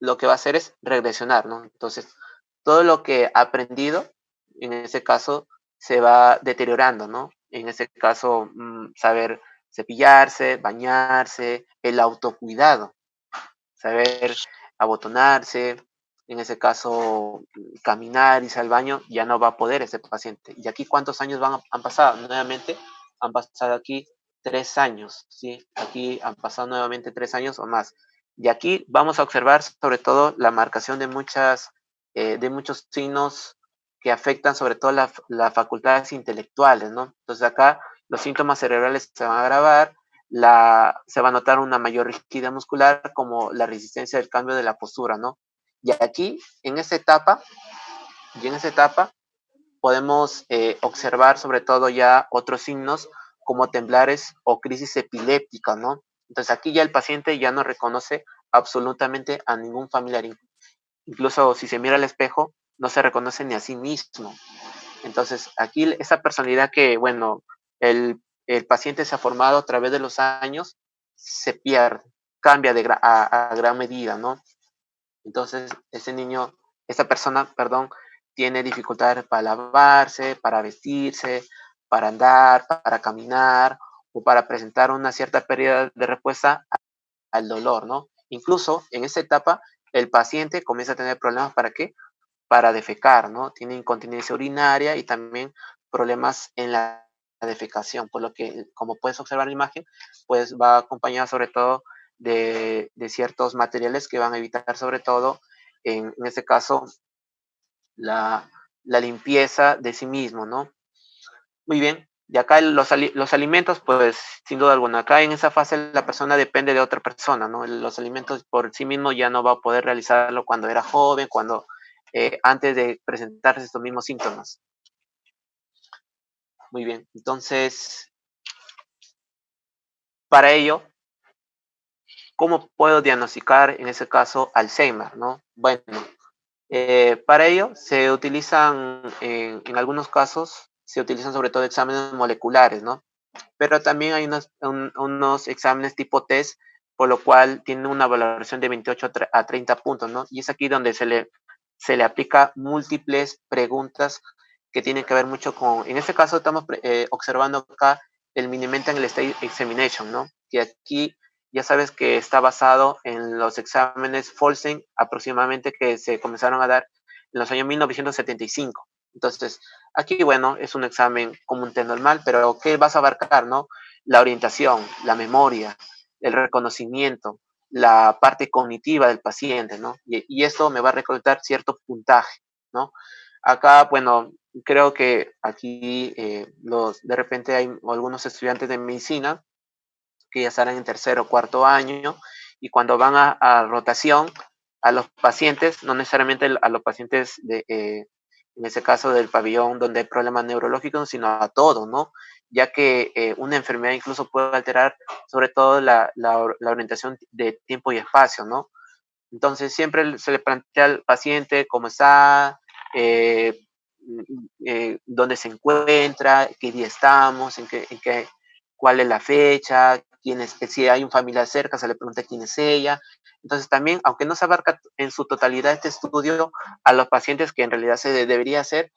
Speaker 2: lo que va a hacer es regresionar, ¿no? Entonces, todo lo que ha aprendido, en ese caso, se va deteriorando, ¿no? En ese caso, saber cepillarse, bañarse, el autocuidado, saber abotonarse, en ese caso caminar, irse al baño, ya no va a poder ese paciente. ¿Y aquí cuántos años han pasado? Nuevamente, han pasado aquí 3 años, ¿sí? Aquí han pasado nuevamente 3 años o más. Y aquí vamos a observar sobre todo la marcación de muchos signos que afectan sobre todo las facultades intelectuales, ¿no? Entonces acá los síntomas cerebrales se van a agravar, se va a notar una mayor rigidez muscular como la resistencia del cambio de la postura, ¿no? Y aquí, en esa etapa podemos observar sobre todo ya otros signos como temblares o crisis epiléptica, ¿no? Entonces aquí ya el paciente ya no reconoce absolutamente a ningún familiar. Incluso si se mira al espejo, no se reconoce ni a sí mismo. Entonces aquí esa personalidad que, bueno, el paciente se ha formado a través de los años, se pierde, cambia a gran medida, ¿no? Entonces, esa persona, perdón, tiene dificultades para lavarse, para vestirse, para andar, para caminar o para presentar una cierta pérdida de respuesta al dolor, ¿no? Incluso en esta etapa, el paciente comienza a tener problemas ¿para qué? Para defecar, ¿no? Tiene incontinencia urinaria y también problemas en la defecación, por lo que, como puedes observar en la imagen, pues va acompañada sobre todo de ciertos materiales que van a evitar sobre todo, en este caso, la, la limpieza de sí mismo, ¿no? Muy bien, y acá los alimentos, pues sin duda alguna, acá en esa fase la persona depende de otra persona, ¿no? Los alimentos por sí mismo ya no va a poder realizarlo cuando era joven, antes de presentarse estos mismos síntomas. Muy bien, entonces, para ello, ¿cómo puedo diagnosticar en ese caso Alzheimer, ¿no? Bueno, para ello se utilizan, en algunos casos, se utilizan sobre todo exámenes moleculares, ¿no? Pero también hay unos exámenes tipo test, por lo cual tiene una valoración de 28 a 30 puntos, ¿no? Y es aquí donde se le aplica múltiples preguntas que tienen que ver mucho en este caso estamos observando acá el Mini-Mental State Examination, ¿no? Que aquí ya sabes que está basado en los exámenes Folsen, aproximadamente que se comenzaron a dar en los años 1975. Entonces, aquí, bueno, es un examen común normal, pero ¿qué vas a abarcar, no? La orientación, la memoria, el reconocimiento, la parte cognitiva del paciente, ¿no? Y esto me va a recolectar cierto puntaje, ¿no? Acá, bueno, creo que aquí de repente hay algunos estudiantes de medicina que ya estarán en tercer o cuarto año y cuando van a rotación a los pacientes, no necesariamente a los pacientes en ese caso del pabellón donde hay problemas neurológicos, sino a todos, ¿no? Ya que una enfermedad incluso puede alterar sobre todo la orientación de tiempo y espacio, ¿no? Entonces siempre se le plantea al paciente cómo está, eh, dónde se encuentra, qué día estamos, cuál es la fecha, si hay un familiar cerca, se le pregunta quién es ella. Entonces también, aunque no se abarca en su totalidad este estudio a los pacientes que en realidad debería hacer,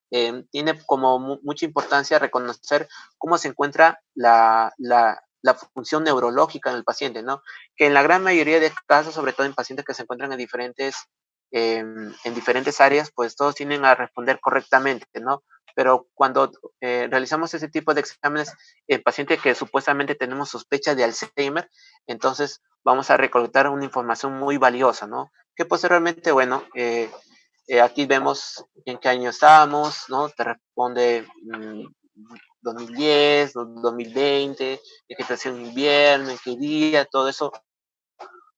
Speaker 2: tiene como mucha importancia reconocer cómo se encuentra la función neurológica en el paciente, ¿no? Que en la gran mayoría de casos, sobre todo en pacientes que se encuentran en diferentes áreas, pues todos tienen a responder correctamente, ¿no? Pero cuando realizamos ese tipo de exámenes en pacientes que supuestamente tenemos sospecha de Alzheimer, entonces vamos a recolectar una información muy valiosa, ¿no? Que posteriormente, bueno, aquí vemos en qué año estamos, ¿no? Te responde 2010, 2020, en qué estación de invierno, en qué día, todo eso,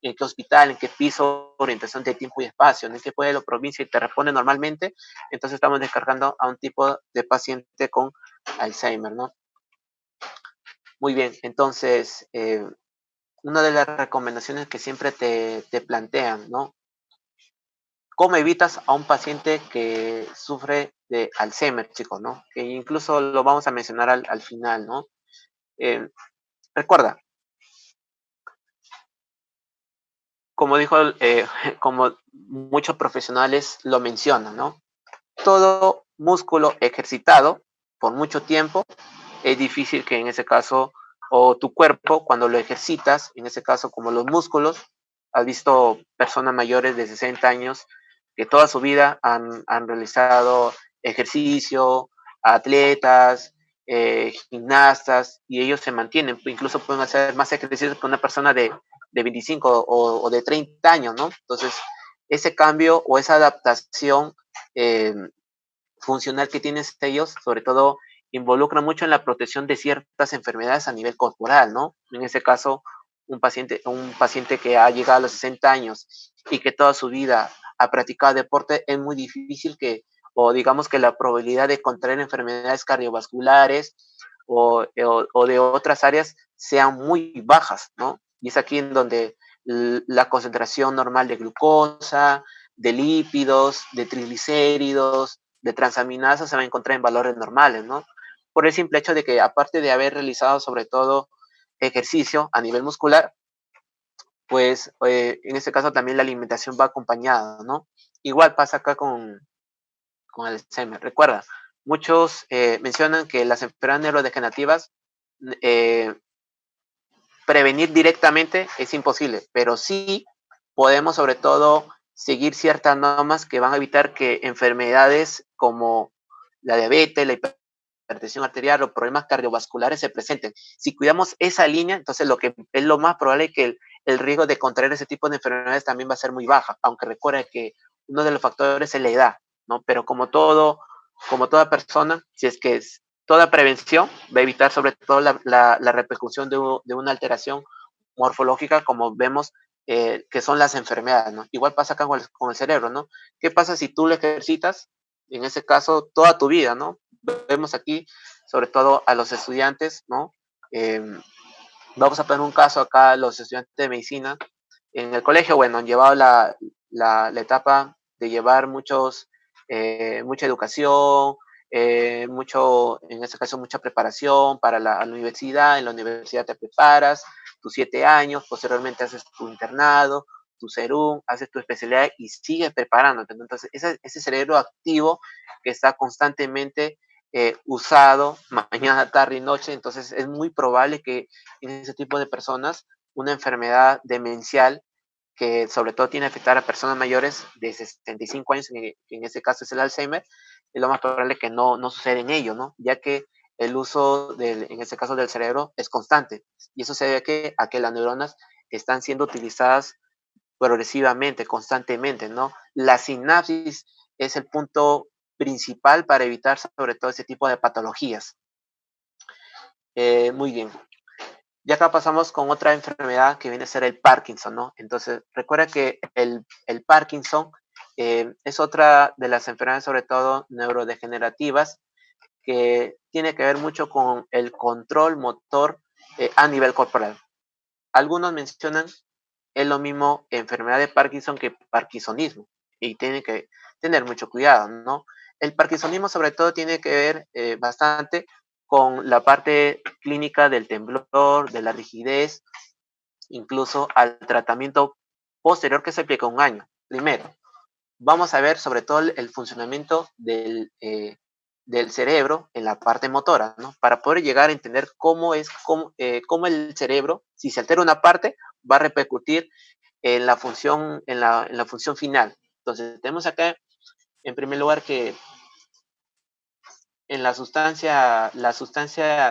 Speaker 2: en qué hospital, en qué piso, orientación de tiempo y espacio, ¿no? En qué pueblo, provincia, y te responde normalmente, entonces estamos descargando a un tipo de paciente con Alzheimer, ¿no? Muy bien, entonces, una de las recomendaciones que siempre te plantean, ¿no? ¿Cómo evitas a un paciente que sufre de Alzheimer, chicos, ¿no? Que incluso lo vamos a mencionar al final, ¿no? Eh, recuerda, como dijo, como muchos profesionales lo mencionan, ¿no? Todo músculo ejercitado por mucho tiempo es difícil que en ese caso, o tu cuerpo, cuando lo ejercitas, en ese caso como los músculos, has visto personas mayores de 60 años que toda su vida han realizado ejercicio, atletas, gimnastas, y ellos se mantienen, incluso pueden hacer más ejercicio que una persona de 25 o de 30 años, ¿no? Entonces, ese cambio o esa adaptación eh, funcional que tienen ellos, sobre todo, involucra mucho en la protección de ciertas enfermedades a nivel corporal, ¿no? En ese caso, un paciente que ha llegado a los 60 años y que toda su vida ha practicado deporte, es muy difícil o digamos que la probabilidad de contraer enfermedades cardiovasculares o de otras áreas sean muy bajas, ¿no? Y es aquí en donde la concentración normal de glucosa, de lípidos, de triglicéridos, de transaminasas se va a encontrar en valores normales, ¿no? Por el simple hecho de que aparte de haber realizado sobre todo ejercicio a nivel muscular, pues en este caso también la alimentación va acompañada, ¿no? Igual pasa acá con el Alzheimer. Recuerda, muchos mencionan que las enfermedades neurodegenerativas eh, prevenir directamente es imposible, pero sí podemos sobre todo seguir ciertas normas que van a evitar que enfermedades como la diabetes, la hipertensión arterial o problemas cardiovasculares se presenten. Si cuidamos esa línea, entonces lo que es lo más probable es que el riesgo de contraer ese tipo de enfermedades también va a ser muy baja, aunque recuerde que uno de los factores es la edad, ¿no? Pero como toda persona, si es que toda prevención va a evitar sobre todo la repercusión de una alteración morfológica, como vemos que son las enfermedades, ¿no? Igual pasa acá con el cerebro, ¿no? ¿Qué pasa si tú lo ejercitas, en ese caso, toda tu vida, ¿no? Vemos aquí, sobre todo a los estudiantes, ¿no? Eh, vamos a poner un caso acá, los estudiantes de medicina. En el colegio, bueno, han llevado la etapa de llevar mucha educación, en este caso, mucha preparación para la universidad. En la universidad te preparas tus 7 años, posteriormente haces tu internado, tu serum, haces tu especialidad y sigues preparándote. Entonces, ese cerebro activo que está constantemente usado mañana, tarde y noche. Entonces es muy probable que en ese tipo de personas una enfermedad demencial que sobre todo tiene que afectar a personas mayores de 65 años, en ese caso es el Alzheimer, es lo más probable que no suceda en ello, ¿no? Ya que el uso en este caso del cerebro es constante y eso se debe a que las neuronas están siendo utilizadas progresivamente, constantemente, ¿no? La sinapsis es el punto principal para evitar sobre todo ese tipo de patologías. Muy bien. Ya acá pasamos con otra enfermedad que viene a ser el Parkinson, ¿no? Entonces, recuerda que el Parkinson es otra de las enfermedades, sobre todo neurodegenerativas, que tiene que ver mucho con el control motor a nivel corporal. Algunos mencionan es lo mismo enfermedad de Parkinson que parkinsonismo y tiene que tener mucho cuidado, ¿no? El parkinsonismo sobre todo tiene que ver bastante con la parte clínica del temblor, de la rigidez, incluso al tratamiento posterior que se aplica un año. Primero, vamos a ver sobre todo el funcionamiento del cerebro en la parte motora, ¿no? Para poder llegar a entender cómo el cerebro, si se altera una parte, va a repercutir en la función, en la función final. Entonces, tenemos acá, en primer lugar, que en la sustancia,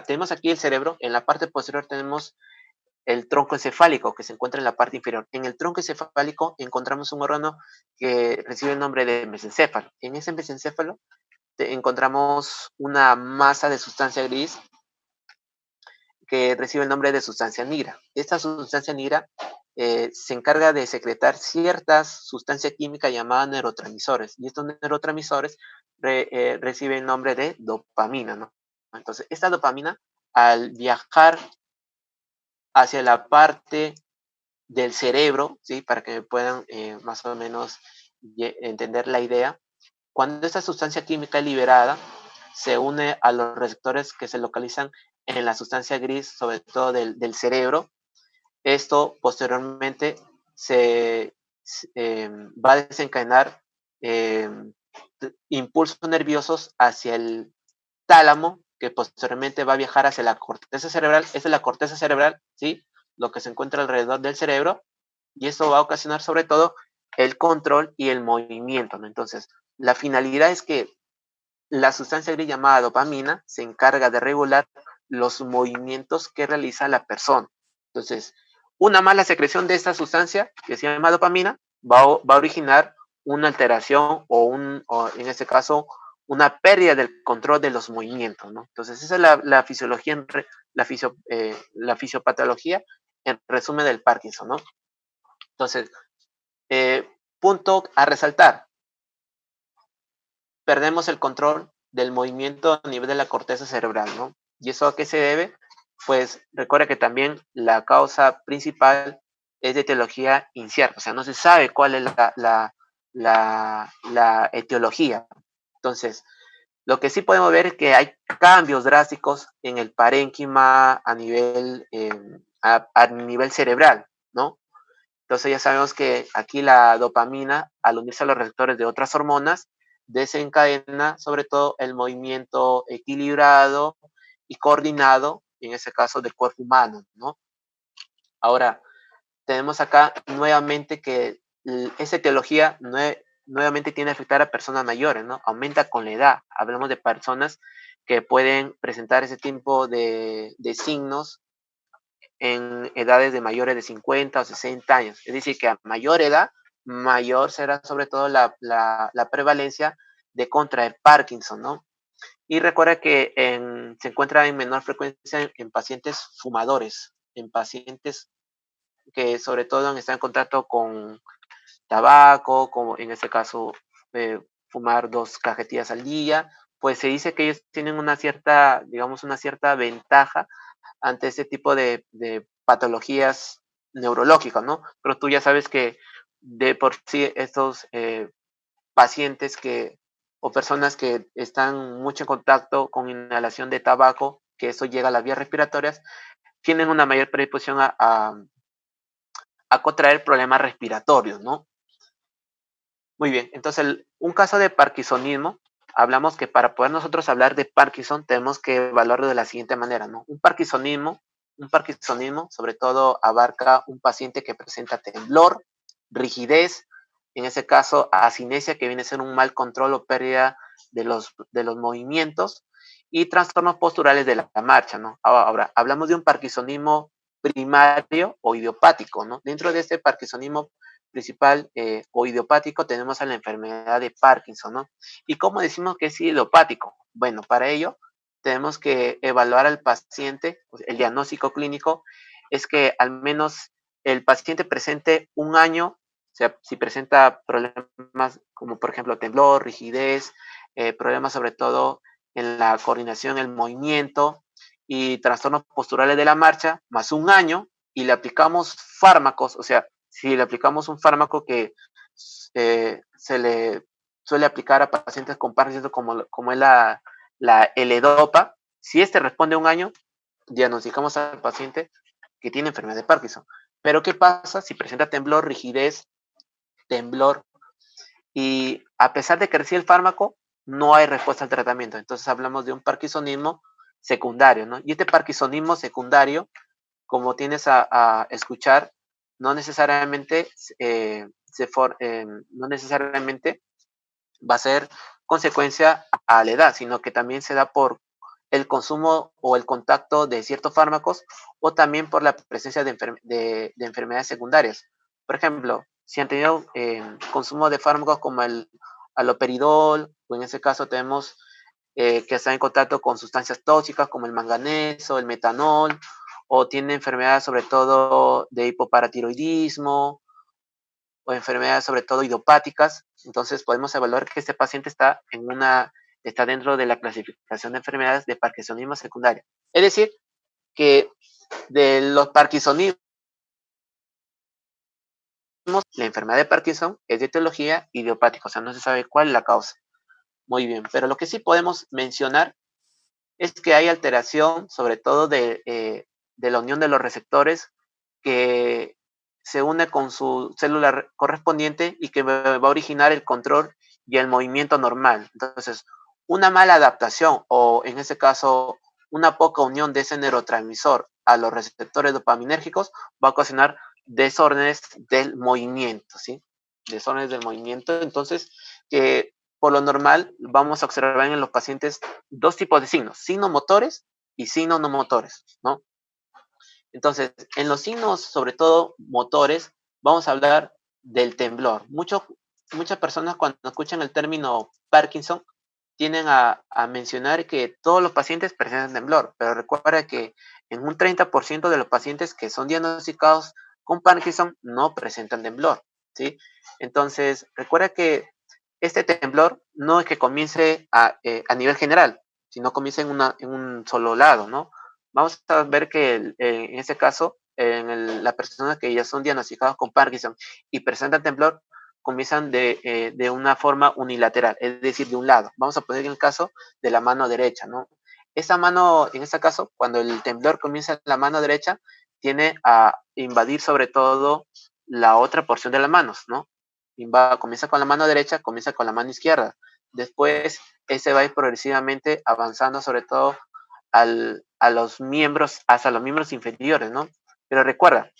Speaker 2: tenemos aquí el cerebro, en la parte posterior tenemos el tronco encefálico que se encuentra en la parte inferior. En el tronco encefálico encontramos un órgano que recibe el nombre de mesencéfalo. En ese mesencéfalo encontramos una masa de sustancia gris que recibe el nombre de sustancia negra. Esta sustancia negra se encarga de secretar ciertas sustancias químicas llamadas neurotransmisores, y estos neurotransmisores reciben el nombre de dopamina, ¿no? Entonces, esta dopamina, al viajar hacia la parte del cerebro, ¿sí? Para que puedan más o menos entender la idea, cuando esta sustancia química es liberada, se une a los receptores que se localizan en la sustancia gris, sobre todo del cerebro. Esto posteriormente se va a desencadenar eh, impulsos nerviosos hacia el tálamo, que posteriormente va a viajar hacia la corteza cerebral. Esa es la corteza cerebral, ¿sí? Lo que se encuentra alrededor del cerebro, y esto va a ocasionar sobre todo el control y el movimiento, ¿no? Entonces, la finalidad es que la sustancia gris llamada dopamina se encarga de regular los movimientos que realiza la persona. Entonces, una mala secreción de esta sustancia, que se llama dopamina, va a originar una alteración o en este caso, una pérdida del control de los movimientos, ¿no? Entonces, esa es la fisiología, la fisiopatología en resumen del Parkinson, ¿no? Entonces, punto a resaltar, perdemos el control del movimiento a nivel de la corteza cerebral, ¿no? ¿Y eso a qué se debe? Pues recuerda que también la causa principal es de etiología incierta, o sea, no se sabe cuál es la etiología. Entonces, lo que sí podemos ver es que hay cambios drásticos en el parénquima a nivel cerebral, ¿no? Entonces ya sabemos que aquí la dopamina, al unirse a los receptores de otras hormonas, desencadena sobre todo el movimiento equilibrado y coordinado, en ese caso del cuerpo humano, ¿no? Ahora, tenemos acá nuevamente que esa etiología nuevamente tiene que afectar a personas mayores, ¿no? Aumenta con la edad. Hablamos de personas que pueden presentar ese tipo de signos en edades de mayores de 50 o 60 años. Es decir, que a mayor edad, mayor será sobre todo la prevalencia de contraer Parkinson, ¿no? Y recuerda que se encuentra en menor frecuencia en pacientes fumadores, en pacientes que sobre todo están en contacto con tabaco, como en este caso fumar 2 cajetillas al día, pues se dice que ellos tienen una cierta, digamos, una cierta ventaja ante este tipo de patologías neurológicas, ¿no? Pero tú ya sabes que de por sí estos pacientes o personas que están mucho en contacto con inhalación de tabaco, que eso llega a las vías respiratorias, tienen una mayor predisposición a contraer problemas respiratorios, ¿no? Muy bien, entonces un caso de parkinsonismo, hablamos que para poder nosotros hablar de Parkinson tenemos que evaluarlo de la siguiente manera, ¿no? Un parkinsonismo sobre todo abarca un paciente que presenta temblor, rigidez, en ese caso asinesia, que viene a ser un mal control o pérdida de los movimientos, y trastornos posturales de la marcha, ¿no? Ahora, hablamos de un parkinsonismo primario o idiopático, ¿no? Dentro de este parkinsonismo principal o idiopático tenemos a la enfermedad de Parkinson, ¿no? ¿Y cómo decimos que es idiopático? Bueno, para ello tenemos que evaluar al paciente, pues, el diagnóstico clínico es que al menos el paciente presente un año, o sea, si presenta problemas como por ejemplo temblor, rigidez, problemas sobre todo en la coordinación, el movimiento y trastornos posturales de la marcha, más un año, y le aplicamos fármacos, o sea, si le aplicamos un fármaco que se le suele aplicar a pacientes con Parkinson como es la L-Dopa, si este responde a un año, diagnosticamos al paciente que tiene enfermedad de Parkinson. Pero ¿qué pasa si presenta temblor, rigidez, temblor, y a pesar de que recibe el fármaco, no hay respuesta al tratamiento? Entonces hablamos de un parkinsonismo secundario, ¿no? Y este parkinsonismo secundario, como tienes a escuchar, no necesariamente, no necesariamente va a ser consecuencia a la edad, sino que también se da por el consumo o el contacto de ciertos fármacos o también por la presencia de enfermedades secundarias. Por ejemplo, si han tenido consumo de fármacos como el aloperidol, o en ese caso tenemos que están en contacto con sustancias tóxicas como el manganeso, el metanol, o tiene enfermedades sobre todo de hipoparatiroidismo, o enfermedades sobre todo idiopáticas, entonces podemos evaluar que este paciente está dentro de la clasificación de enfermedades de parkinsonismo secundario. Es decir, que de los parkinsonismos, la enfermedad de Parkinson es de etiología idiopática, o sea, no se sabe cuál es la causa. Muy bien, pero lo que sí podemos mencionar es que hay alteración, sobre todo de la unión de los receptores, que se une con su célula correspondiente y que va a originar el control y el movimiento normal. Entonces, una mala adaptación o en ese caso una poca unión de ese neurotransmisor a los receptores dopaminérgicos va a ocasionar desórdenes del movimiento, ¿sí? Desórdenes del movimiento. Entonces, que por lo normal vamos a observar en los pacientes dos tipos de signos motores y signos no motores, ¿no? Entonces, en los signos, sobre todo motores, vamos a hablar del temblor. Muchas personas cuando escuchan el término Parkinson tienden a mencionar que todos los pacientes presentan temblor, pero recuerda que en un 30% de los pacientes que son diagnosticados con Parkinson no presentan temblor, ¿sí? Entonces, recuerda que este temblor no es que comience a nivel general, sino comienza en un solo lado, ¿no? Vamos a ver que en este caso, las personas que ya son diagnosticadas con Parkinson y presentan temblor, comienzan de una forma unilateral, es decir, de un lado. Vamos a poner el caso de la mano derecha, ¿no? Esa mano, en este caso, cuando el temblor comienza en la mano derecha, tiene a invadir sobre todo la otra porción de las manos, ¿no? Comienza con la mano derecha, comienza con la mano izquierda. Después, ese va a ir progresivamente avanzando sobre todo a los miembros, hasta los miembros inferiores, ¿no? Pero recuerda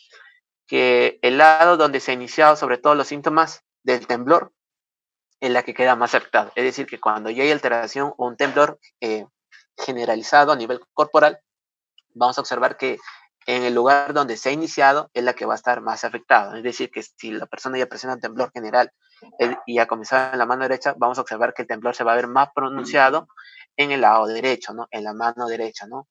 Speaker 2: que el lado donde se ha iniciado sobre todo los síntomas del temblor es la que queda más afectada. Es decir, que cuando ya hay alteración o un temblor generalizado a nivel corporal, vamos a observar que en el lugar donde se ha iniciado es la que va a estar más afectada. Es decir, que si la persona ya presenta un temblor general y ha comenzado en la mano derecha, vamos a observar que el temblor se va a ver más pronunciado en el lado derecho, ¿no? En la mano derecha, ¿no?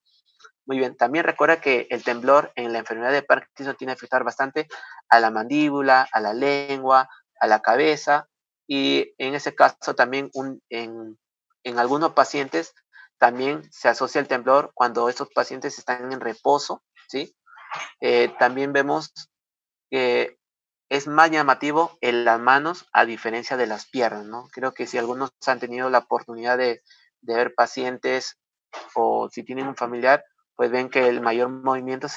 Speaker 2: Muy bien, también recuerda que el temblor en la enfermedad de Parkinson tiene que afectar bastante a la mandíbula, a la lengua, a la cabeza, y en ese caso también en algunos pacientes también se asocia el temblor cuando estos pacientes están en reposo, ¿sí? También vemos que es más llamativo en las manos a diferencia de las piernas, ¿no? Creo que si algunos han tenido la oportunidad de ver pacientes o si tienen un familiar, pues ven que el mayor movimiento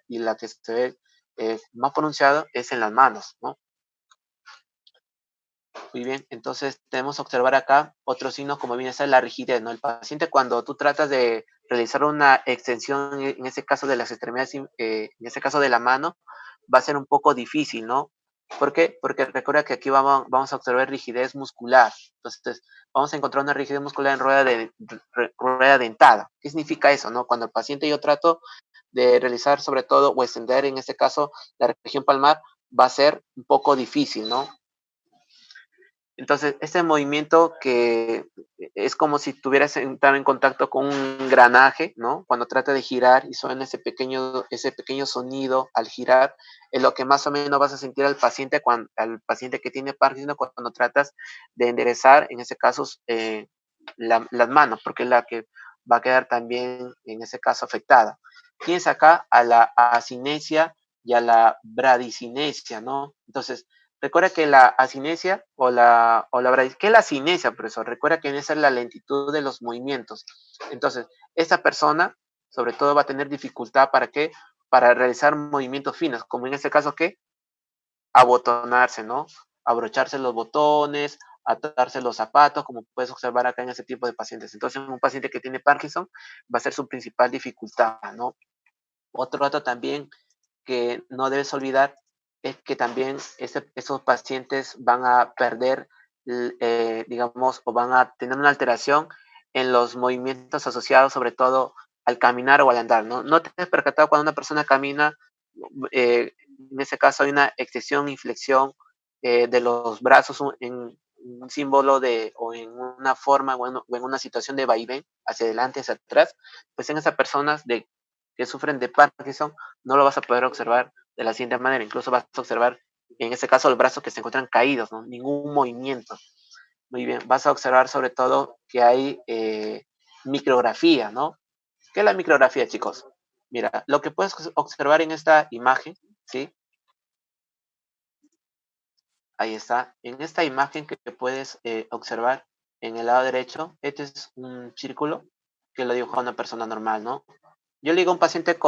Speaker 2: y la que se ve más pronunciado es en las manos, ¿no? Muy bien, entonces tenemos que observar acá otro signo como viene a ser la rigidez, ¿no? El paciente cuando tú tratas de realizar una extensión, en ese caso de las extremidades, en ese caso de la mano, va a ser un poco difícil, ¿no? ¿Por qué? Porque recuerda que aquí vamos a observar rigidez muscular. Entonces, vamos a encontrar una rigidez muscular en rueda dentada. ¿Qué significa eso, no? Cuando el paciente yo trato de realizar sobre todo o extender, en este caso, la región palmar, va a ser un poco difícil, ¿no? Entonces, este movimiento que es como si tuvieras entrado en contacto con un engranaje, ¿no? Cuando trata de girar y suena ese pequeño sonido al girar, es lo que más o menos vas a sentir al paciente que tiene Parkinson cuando tratas de enderezar, en ese caso, las manos, porque es la que va a quedar también, en ese caso, afectada. Tienes acá a la asinesia y a la bradicinesia, ¿no? Entonces, recuerda que la asinesia ¿qué es la asinesia, profesor? Recuerda que esa es la lentitud de los movimientos. Entonces, esta persona, sobre todo, va a tener dificultad ¿para qué? Para realizar movimientos finos, como en este caso, ¿qué? Abotonarse, ¿no? Abrocharse los botones, atarse los zapatos, como puedes observar acá en ese tipo de pacientes. Entonces, un paciente que tiene Parkinson va a ser su principal dificultad, ¿no? Otro dato también que no debes olvidar es que también esos pacientes van a perder, digamos, o van a tener una alteración en los movimientos asociados sobre todo al caminar o al andar, ¿no? ¿No te has percatado cuando una persona camina, en ese caso hay una extensión, inflexión de los brazos en un símbolo o en una forma o en una situación de vaivén hacia adelante, hacia atrás? Pues en esas personas que sufren de Parkinson no lo vas a poder observar de la siguiente manera. Incluso vas a observar, en este caso, los brazos que se encuentran caídos, ¿no? Ningún movimiento. Muy bien, vas a observar sobre todo que hay micrografía, ¿no? ¿Qué es la micrografía, chicos? Mira, lo que puedes observar en esta imagen, ¿sí? Ahí está. En esta imagen que puedes observar en el lado derecho, este es un círculo que lo dibujó una persona normal, ¿no? Yo le digo a un paciente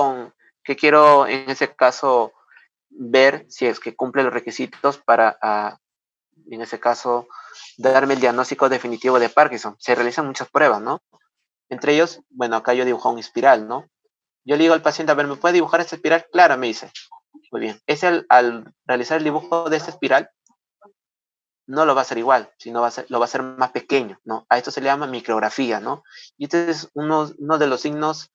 Speaker 2: que quiero, en ese caso, ver si es que cumple los requisitos para, en ese caso, darme el diagnóstico definitivo de Parkinson. Se realizan muchas pruebas, ¿no? Entre ellos, bueno, acá yo dibujo una espiral, ¿no? Yo le digo al paciente, a ver, ¿me puede dibujar esta espiral? Claro, me dice. Muy bien. Al realizar el dibujo de esta espiral, no lo va a hacer igual, sino lo va a hacer más pequeño, ¿no? A esto se le llama micrografía, ¿no? Y este es uno de los signos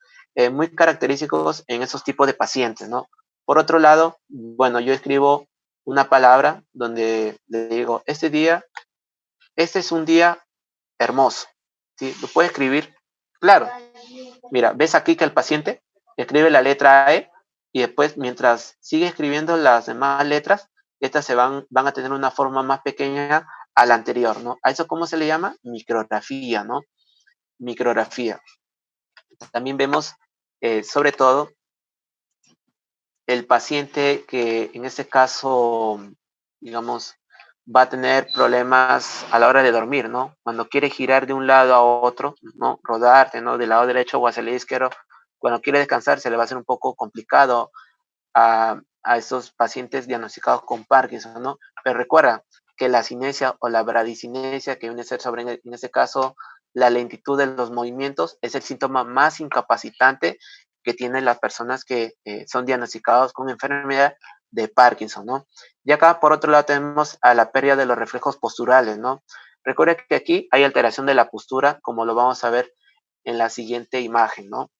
Speaker 2: muy característicos en esos tipos de pacientes, ¿no? Por otro lado, bueno, yo escribo una palabra donde le digo, este es un día hermoso, ¿sí? Lo puede escribir, claro. Mira, ¿ves aquí que el paciente escribe la letra E y después, mientras sigue escribiendo las demás letras, estas van a tener una forma más pequeña a la anterior, ¿no? ¿A eso cómo se le llama? Micrografía, ¿no? Micrografía. También vemos, sobre todo, el paciente que en este caso, digamos, va a tener problemas a la hora de dormir, ¿no? Cuando quiere girar de un lado a otro, ¿no? Rodarte, ¿no? Del lado derecho o hacia el izquierdo, cuando quiere descansar se le va a hacer un poco complicado a esos pacientes diagnosticados con Parkinson, ¿no? Pero recuerda que la cinesia o la bradicinesia, que viene a ser sobre, en este caso, la lentitud de los movimientos, es el síntoma más incapacitante que tienen las personas que son diagnosticados con enfermedad de Parkinson, ¿no? Y acá, por otro lado, tenemos a la pérdida de los reflejos posturales, ¿no? Recuerda que aquí hay alteración de la postura, como lo vamos a ver en la siguiente imagen, ¿no?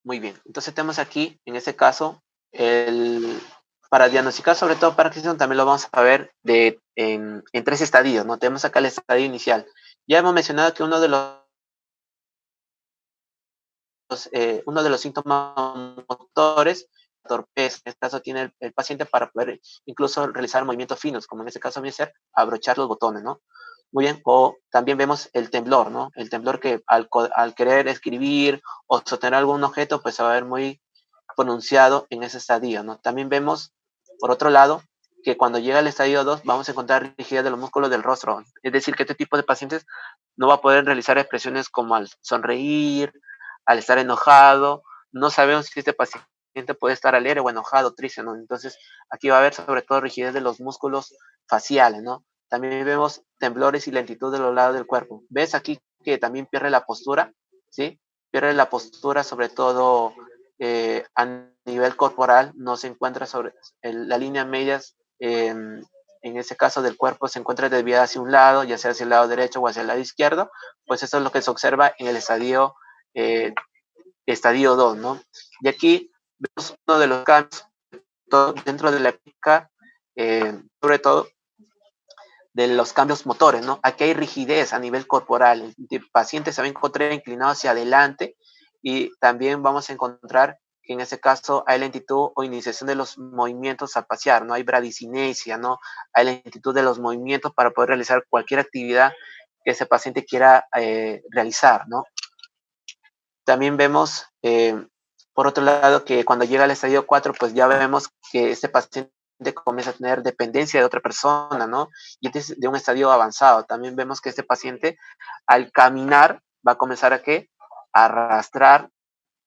Speaker 2: Muy bien, entonces tenemos aquí, en este caso, para diagnosticar sobre todo Parkinson también lo vamos a ver en tres estadios, ¿no? Tenemos acá el estadio inicial. Ya hemos mencionado que uno de los síntomas motores, torpeza, en este caso tiene el paciente para poder incluso realizar movimientos finos, como en este caso viene a ser abrochar los botones, ¿no? Muy bien, o también vemos el temblor, ¿no? El temblor que al querer escribir o sostener algún objeto, pues se va a ver muy pronunciado en ese estadio, ¿no? También vemos, por otro lado, que cuando llega al estadio 2 vamos a encontrar rigidez de los músculos del rostro. Es decir, que este tipo de pacientes no va a poder realizar expresiones como al sonreír, al estar enojado. No sabemos si este paciente paciente puede estar alegre o enojado, triste, ¿no? Entonces, aquí va a haber sobre todo rigidez de los músculos faciales, ¿no? También vemos temblores y lentitud de los lados del cuerpo. ¿Ves aquí que también pierde la postura? ¿Sí? Pierde la postura, sobre todo a nivel corporal, no se encuentra sobre la línea medias, en ese caso del cuerpo, se encuentra desviada hacia un lado, ya sea hacia el lado derecho o hacia el lado izquierdo, pues eso es lo que se observa en el estadio 2, ¿no? Y aquí vemos uno de los cambios dentro de la época, sobre todo de los cambios motores, ¿no? Aquí hay rigidez a nivel corporal, el paciente se va a encontrar inclinado hacia adelante y también vamos a encontrar que en ese caso hay lentitud o iniciación de los movimientos al pasear, ¿no? Hay bradicinesia, ¿no? Hay lentitud de los movimientos para poder realizar cualquier actividad que ese paciente quiera realizar, ¿no? También vemos, por otro lado, que cuando llega al estadio 4, pues ya vemos que este paciente comienza a tener dependencia de otra persona, ¿no? Y este es de un estadio avanzado. También vemos que este paciente, al caminar, va a comenzar a ¿qué? A arrastrar.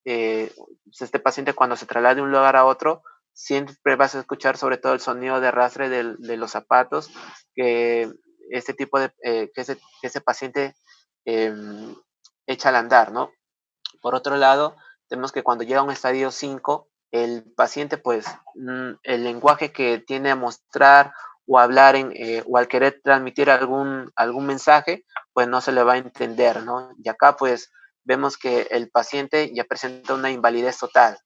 Speaker 2: Este paciente, cuando se traslada de un lugar a otro, siempre vas a escuchar sobre todo el sonido de arrastre de los zapatos, que este tipo de, que ese paciente echa al andar, ¿no? Por otro lado, tenemos que cuando llega a un estadio 5, el paciente, pues, el lenguaje que tiene a mostrar o hablar o al querer transmitir algún mensaje, pues no se le va a entender, ¿no? Y acá, pues, vemos que el paciente ya presenta una invalidez total.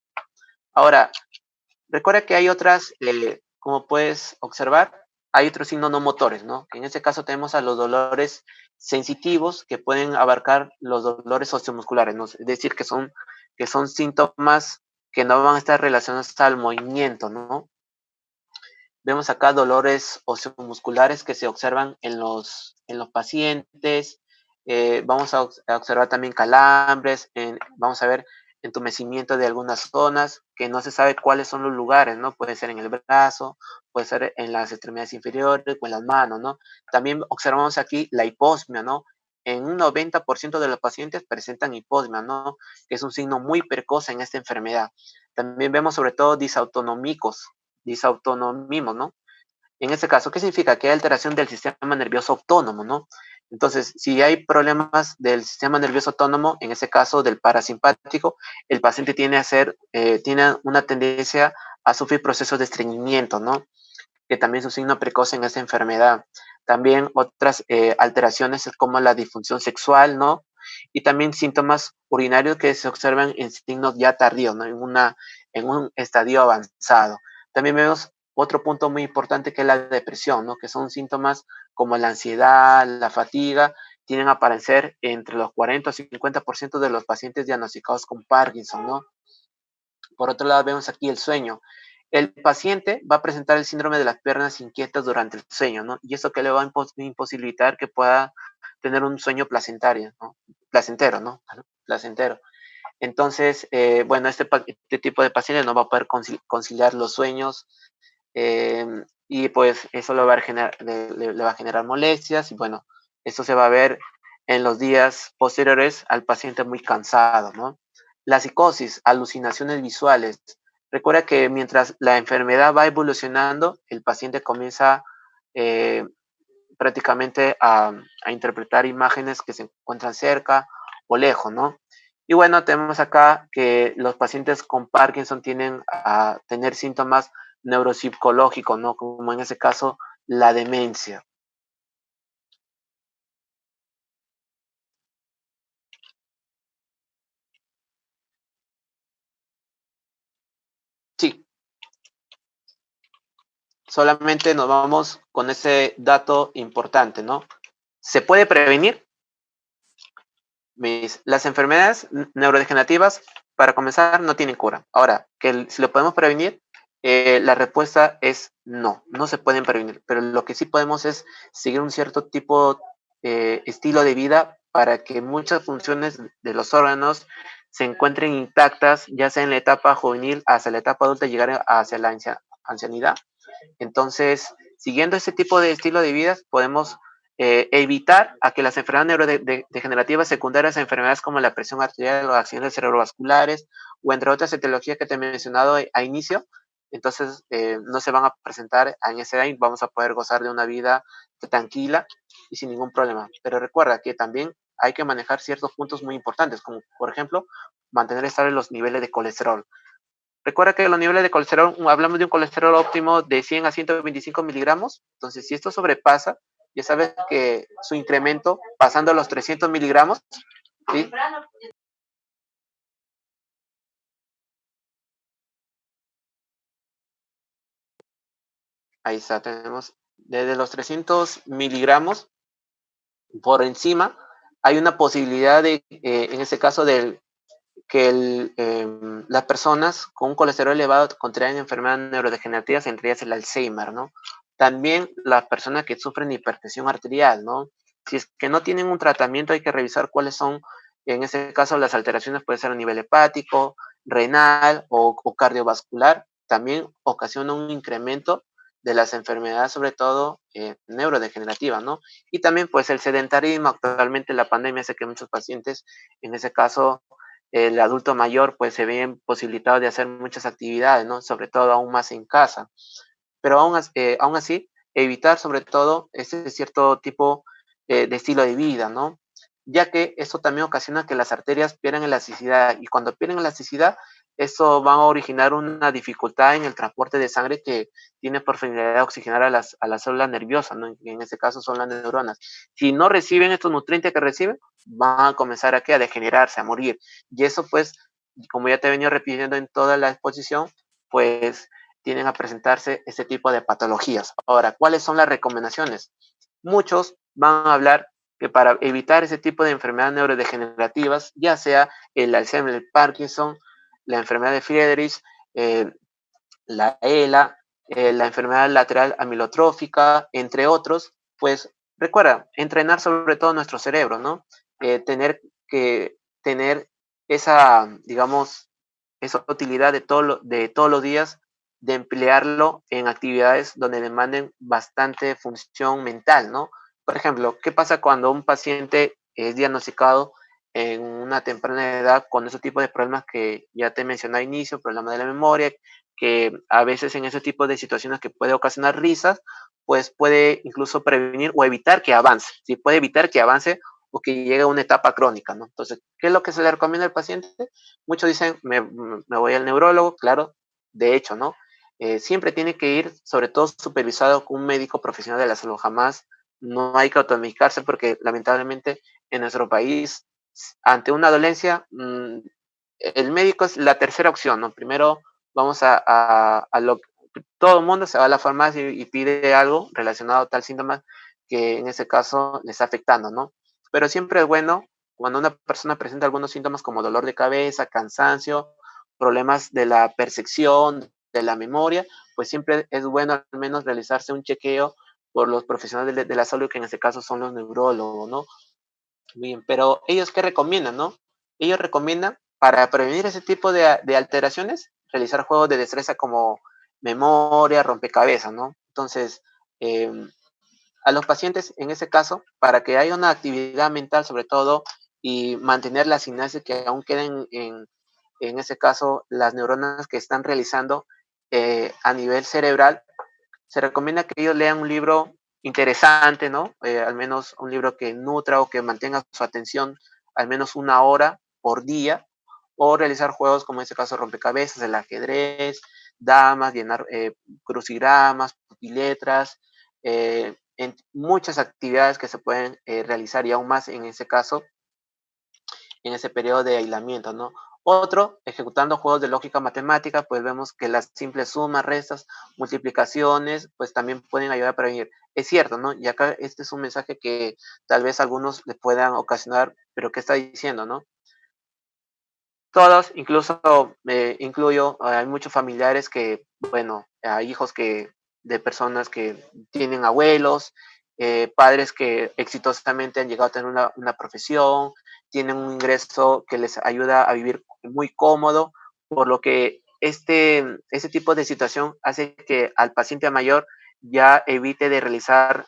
Speaker 2: Ahora, recuerda que hay otras, como puedes observar, hay otros signos no motores, ¿no? En este caso tenemos a los dolores sensitivos que pueden abarcar los dolores sociomusculares, ¿no? Es decir, que son síntomas que no van a estar relacionados al movimiento, ¿no? Vemos acá dolores osteomusculares que se observan en los pacientes. Vamos a observar también calambres, vamos a ver entumecimiento de algunas zonas que no se sabe cuáles son los lugares, ¿no? Puede ser en el brazo, puede ser en las extremidades inferiores o en las manos, ¿no? También observamos aquí la hiposmia, ¿no? En un 90% de los pacientes presentan hiposmia, ¿no? Que es un signo muy precoz en esta enfermedad. También vemos sobre todo disautonomismo, ¿no? En este caso, ¿qué significa? Que hay alteración del sistema nervioso autónomo, ¿no? Entonces, si hay problemas del sistema nervioso autónomo, en ese caso del parasimpático, el paciente tiene una tendencia a sufrir procesos de estreñimiento, ¿no? Que también es un signo precoz en esta enfermedad. También otras alteraciones es como la disfunción sexual, ¿no? Y también síntomas urinarios que se observan en signos ya tardíos, ¿no? En un estadio avanzado. También vemos otro punto muy importante que es la depresión, ¿no? Que son síntomas como la ansiedad, la fatiga, tienen a aparecer entre los 40 o 50% de los pacientes diagnosticados con Parkinson, ¿no? Por otro lado, vemos aquí el sueño. El paciente va a presentar el síndrome de las piernas inquietas durante el sueño, ¿no? Y eso que le va a imposibilitar que pueda tener un sueño placentario, ¿no? Placentero, ¿no? Placentero. Entonces, bueno, este tipo de pacientes no va a poder conciliar los sueños, y pues eso le va a generar molestias y bueno, esto se va a ver en los días posteriores al paciente muy cansado, ¿no? La psicosis, alucinaciones visuales. Recuerda que mientras la enfermedad va evolucionando, el paciente comienza eh, prácticamente a interpretar imágenes que se encuentran cerca o lejos, ¿no? Y bueno, tenemos acá que los pacientes con Parkinson tienden a tener síntomas neuropsicológicos, ¿no? Como en ese caso, la demencia. Sí, solamente nos vamos con ese dato importante, ¿no? ¿Se puede prevenir? Las enfermedades neurodegenerativas, para comenzar, no tienen cura. Ahora, si lo podemos prevenir, la respuesta es no, no se pueden prevenir, pero lo que sí podemos es seguir un cierto tipo, estilo de vida para que muchas funciones de los órganos se encuentren intactas, ya sea en la etapa juvenil hasta la etapa adulta, llegar hacia la ancianidad. Entonces, siguiendo ese tipo de estilo de vida, podemos evitar a que las enfermedades neurodegenerativas secundarias a enfermedades como la presión arterial o accidentes cerebrovasculares o entre otras etiologías que te he mencionado a inicio, entonces no se van a presentar en esa edad y vamos a poder gozar de una vida tranquila y sin ningún problema. Pero recuerda que también hay que manejar ciertos puntos muy importantes, como por ejemplo, mantener estables los niveles de colesterol. Recuerda que los niveles de colesterol, hablamos de un colesterol óptimo de 100 a 125 miligramos, entonces si esto sobrepasa, ya sabes que su incremento pasando los 300 miligramos, ¿sí? Ahí está, tenemos desde los 300 miligramos por encima, hay una posibilidad de, en este caso, que las personas con un colesterol elevado contraen enfermedades neurodegenerativas, entre ellas el Alzheimer, ¿no? También las personas que sufren hipertensión arterial, ¿no? Si es que no tienen un tratamiento, hay que revisar cuáles son, en ese caso, las alteraciones puede ser a nivel hepático, renal o cardiovascular. También ocasiona un incremento de las enfermedades, sobre todo neurodegenerativas, ¿no? Y también, pues, el sedentarismo, actualmente la pandemia hace que muchos pacientes, en ese caso, el adulto mayor pues se ve posibilitado de hacer muchas actividades, ¿no? Sobre todo aún más en casa. Pero aún así, evitar sobre todo ese cierto tipo de estilo de vida, ¿no? Ya que eso también ocasiona que las arterias pierdan elasticidad y cuando pierden elasticidad, eso va a originar una dificultad en el transporte de sangre que tiene por finalidad oxigenar a las células nerviosas, ¿no? En este caso son las neuronas. Si no reciben estos nutrientes que reciben, van a comenzar a degenerarse, a morir. Y eso pues, como ya te he venido repitiendo en toda la exposición, pues tienden a presentarse este tipo de patologías. Ahora, ¿cuáles son las recomendaciones? Muchos van a hablar que para evitar ese tipo de enfermedades neurodegenerativas, ya sea el Alzheimer, el Parkinson, la enfermedad de Friedrich, la ELA, la enfermedad lateral amilotrófica, entre otros, pues recuerda, entrenar sobre todo nuestro cerebro, ¿no? Tener que tener esa, digamos, esa utilidad de todos los días, de emplearlo en actividades donde demanden bastante función mental, ¿no? Por ejemplo, ¿qué pasa cuando un paciente es diagnosticado en una temprana edad con ese tipo de problemas que ya te mencioné al inicio, problemas de la memoria, que a veces en ese tipo de situaciones que puede ocasionar risas, pues puede incluso prevenir o evitar que avance, ¿sí? Puede evitar que avance o que llegue a una etapa crónica, ¿no? Entonces, ¿qué es lo que se le recomienda al paciente? Muchos dicen, me voy al neurólogo, claro, de hecho, ¿no? Siempre tiene que ir, sobre todo supervisado con un médico profesional de la salud, jamás no hay que automedicarse porque lamentablemente en nuestro país, ante una dolencia, el médico es la tercera opción, ¿no? Primero vamos a lo todo el mundo se va a la farmacia y pide algo relacionado a tal síntoma que en ese caso le está afectando, ¿no? Pero siempre es bueno cuando una persona presenta algunos síntomas como dolor de cabeza, cansancio, problemas de la percepción, de la memoria, pues siempre es bueno al menos realizarse un chequeo por los profesionales de la salud, que en este caso son los neurólogos, ¿no? Bien, pero ellos qué recomiendan, ¿no? Ellos recomiendan para prevenir ese tipo de alteraciones, realizar juegos de destreza como memoria, rompecabezas, ¿no? Entonces, eh, a los pacientes, en ese caso, para que haya una actividad mental sobre todo y mantener la sinapsis que aún queden en ese caso las neuronas que están realizando a nivel cerebral, se recomienda que ellos lean un libro interesante, ¿no? Al menos un libro que nutra o que mantenga su atención al menos una hora por día, o realizar juegos como en este caso rompecabezas, el ajedrez, damas, llenar crucigramas, letras, en muchas actividades que se pueden realizar y aún más en ese caso, en ese periodo de aislamiento, ¿no? Otro, ejecutando juegos de lógica matemática, pues vemos que las simples sumas, restas, multiplicaciones, pues también pueden ayudar a prevenir. Es cierto, ¿no? Y acá este es un mensaje que tal vez a algunos le puedan ocasionar, pero ¿qué está diciendo, no? Todos, incluso incluyo, hay muchos familiares que, bueno, hay hijos que, de personas que tienen abuelos, padres que exitosamente han llegado a tener una profesión, tienen un ingreso que les ayuda a vivir muy cómodo, por lo que este tipo de situación hace que al paciente mayor ya evite de realizar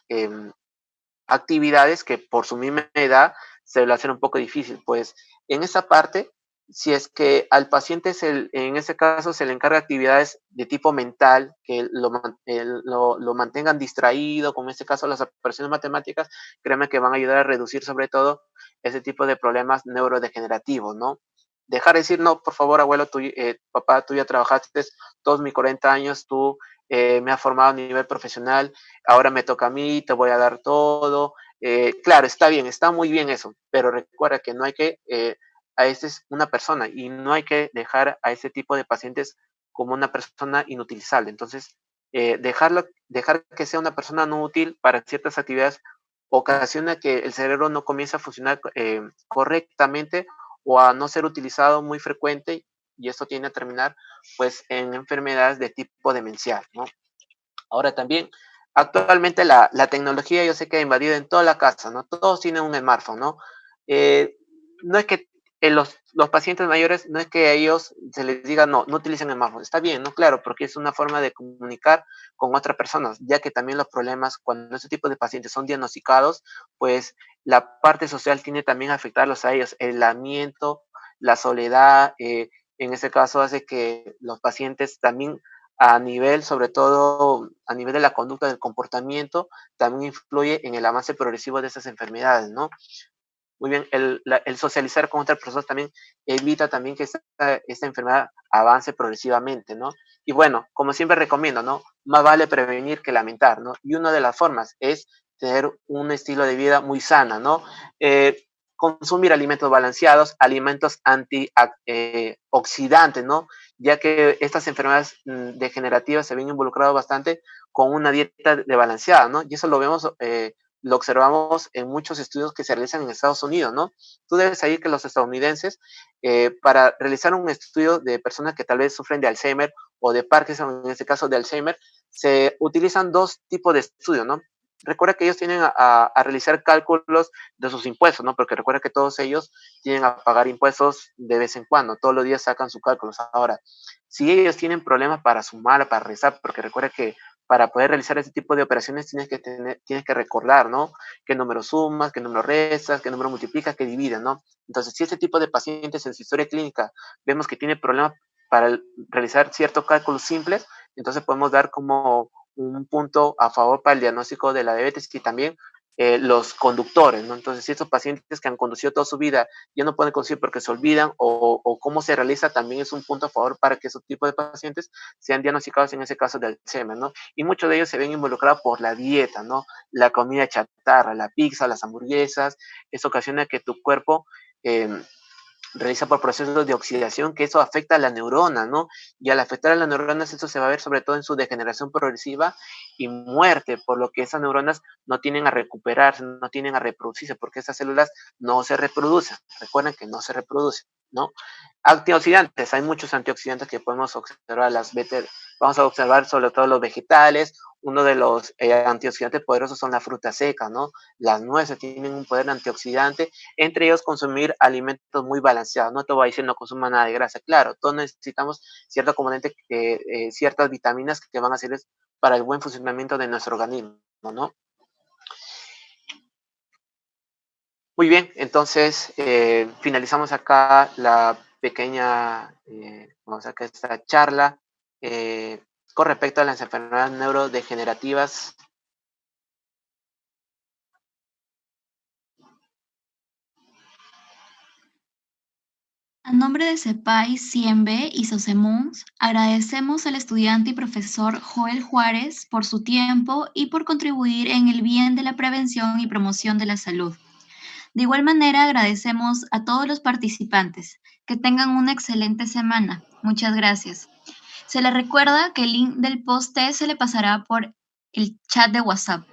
Speaker 2: actividades que por su misma edad se le hacen un poco difícil. Pues en esa parte si es que al paciente en ese caso se le encarga actividades de tipo mental, que lo mantengan distraído, como en este caso las operaciones matemáticas, créeme que van a ayudar a reducir sobre todo ese tipo de problemas neurodegenerativos, ¿no? Dejar de decir, no, por favor, abuelo, papá, tú ya trabajaste todos mis 40 años, tú me has formado a nivel profesional, ahora me toca a mí, te voy a dar todo. Claro, está bien, está muy bien eso, pero recuerda que no hay que a esta es una persona y no hay que dejar a ese tipo de pacientes como una persona inutilizable. Entonces, dejar que sea una persona no útil para ciertas actividades ocasiona que el cerebro no comience a funcionar correctamente o a no ser utilizado muy frecuente y esto tiende a terminar pues en enfermedades de tipo demencial, ¿no? Ahora también, actualmente la tecnología yo sé que ha invadido en toda la casa, ¿no? Todos tienen un smartphone, ¿no? Eh, no es que los pacientes mayores, no es que a ellos se les diga, no, no utilicen el smartphone. Está bien, ¿no? Claro, porque es una forma de comunicar con otras personas, ya que también los problemas, cuando este tipo de pacientes son diagnosticados, pues la parte social tiene también a afectarlos a ellos. El aislamiento, la soledad, en ese caso hace que los pacientes también a nivel, sobre todo a nivel de la conducta del comportamiento, también influye en el avance progresivo de esas enfermedades, ¿no? Muy bien, el socializar con otras personas también evita también que esta enfermedad avance progresivamente, ¿no? Y bueno, como siempre recomiendo, ¿no? Más vale prevenir que lamentar, ¿no? Y una de las formas es tener un estilo de vida muy sana, ¿no? Consumir alimentos balanceados, alimentos antioxidantes, ¿no? Ya que estas enfermedades degenerativas se ven involucradas bastante con una dieta de balanceada, ¿no? Y eso lo observamos en muchos estudios que se realizan en Estados Unidos, ¿no? Tú debes saber que los estadounidenses, para realizar un estudio de personas que tal vez sufren de Alzheimer o de Parkinson, en este caso de Alzheimer, se utilizan dos tipos de estudios, ¿no? Recuerda que ellos tienen a realizar cálculos de sus impuestos, ¿no? Porque recuerda que todos ellos tienen a pagar impuestos de vez en cuando, todos los días sacan sus cálculos. Ahora, si ellos tienen problemas para sumar, para rezar, porque recuerda que para poder realizar ese tipo de operaciones tienes que recordar, ¿no? Qué número sumas, qué número restas, qué número multiplicas, qué divides, ¿no? Entonces, si este tipo de pacientes en su historia clínica vemos que tiene problemas para realizar ciertos cálculos simples, entonces podemos dar como un punto a favor para el diagnóstico de la diabetes y también los conductores, ¿no? Entonces, si estos pacientes que han conducido toda su vida ya no pueden conducir porque se olvidan o cómo se realiza, también es un punto a favor para que esos tipos de pacientes sean diagnosticados en ese caso de Alzheimer, ¿no? Y muchos de ellos se ven involucrados por la dieta, ¿no? La comida chatarra, la pizza, las hamburguesas, eso ocasiona que tu cuerpo realiza por procesos de oxidación, que eso afecta a la neurona, ¿no? Y al afectar a las neuronas, eso se va a ver sobre todo en su degeneración progresiva y muerte, por lo que esas neuronas no tienen a recuperarse, no tienen a reproducirse, porque esas células no se reproducen. Recuerden que no se reproducen, ¿no? Antioxidantes, hay muchos antioxidantes que podemos observar, vamos a observar sobre todo los vegetales. Uno de los antioxidantes poderosos son las frutas secas, ¿no? Las nueces tienen un poder antioxidante, entre ellos consumir alimentos muy balanceados. No te voy a decir no consuma nada de grasa, claro, todos necesitamos cierto componente, ciertas vitaminas que van a servir para el buen funcionamiento de nuestro organismo, ¿no? Muy bien, entonces finalizamos acá la pequeña, vamos a sacar esta charla con respecto a las enfermedades neurodegenerativas.
Speaker 1: A nombre de CEPAI, CIEMBE y SOCEMUNS, agradecemos al estudiante y profesor Joel Juárez por su tiempo y por contribuir en el bien de la prevención y promoción de la salud. De igual manera, agradecemos a todos los participantes. Que tengan una excelente semana. Muchas gracias. Se les recuerda que el link del post se le pasará por el chat de WhatsApp.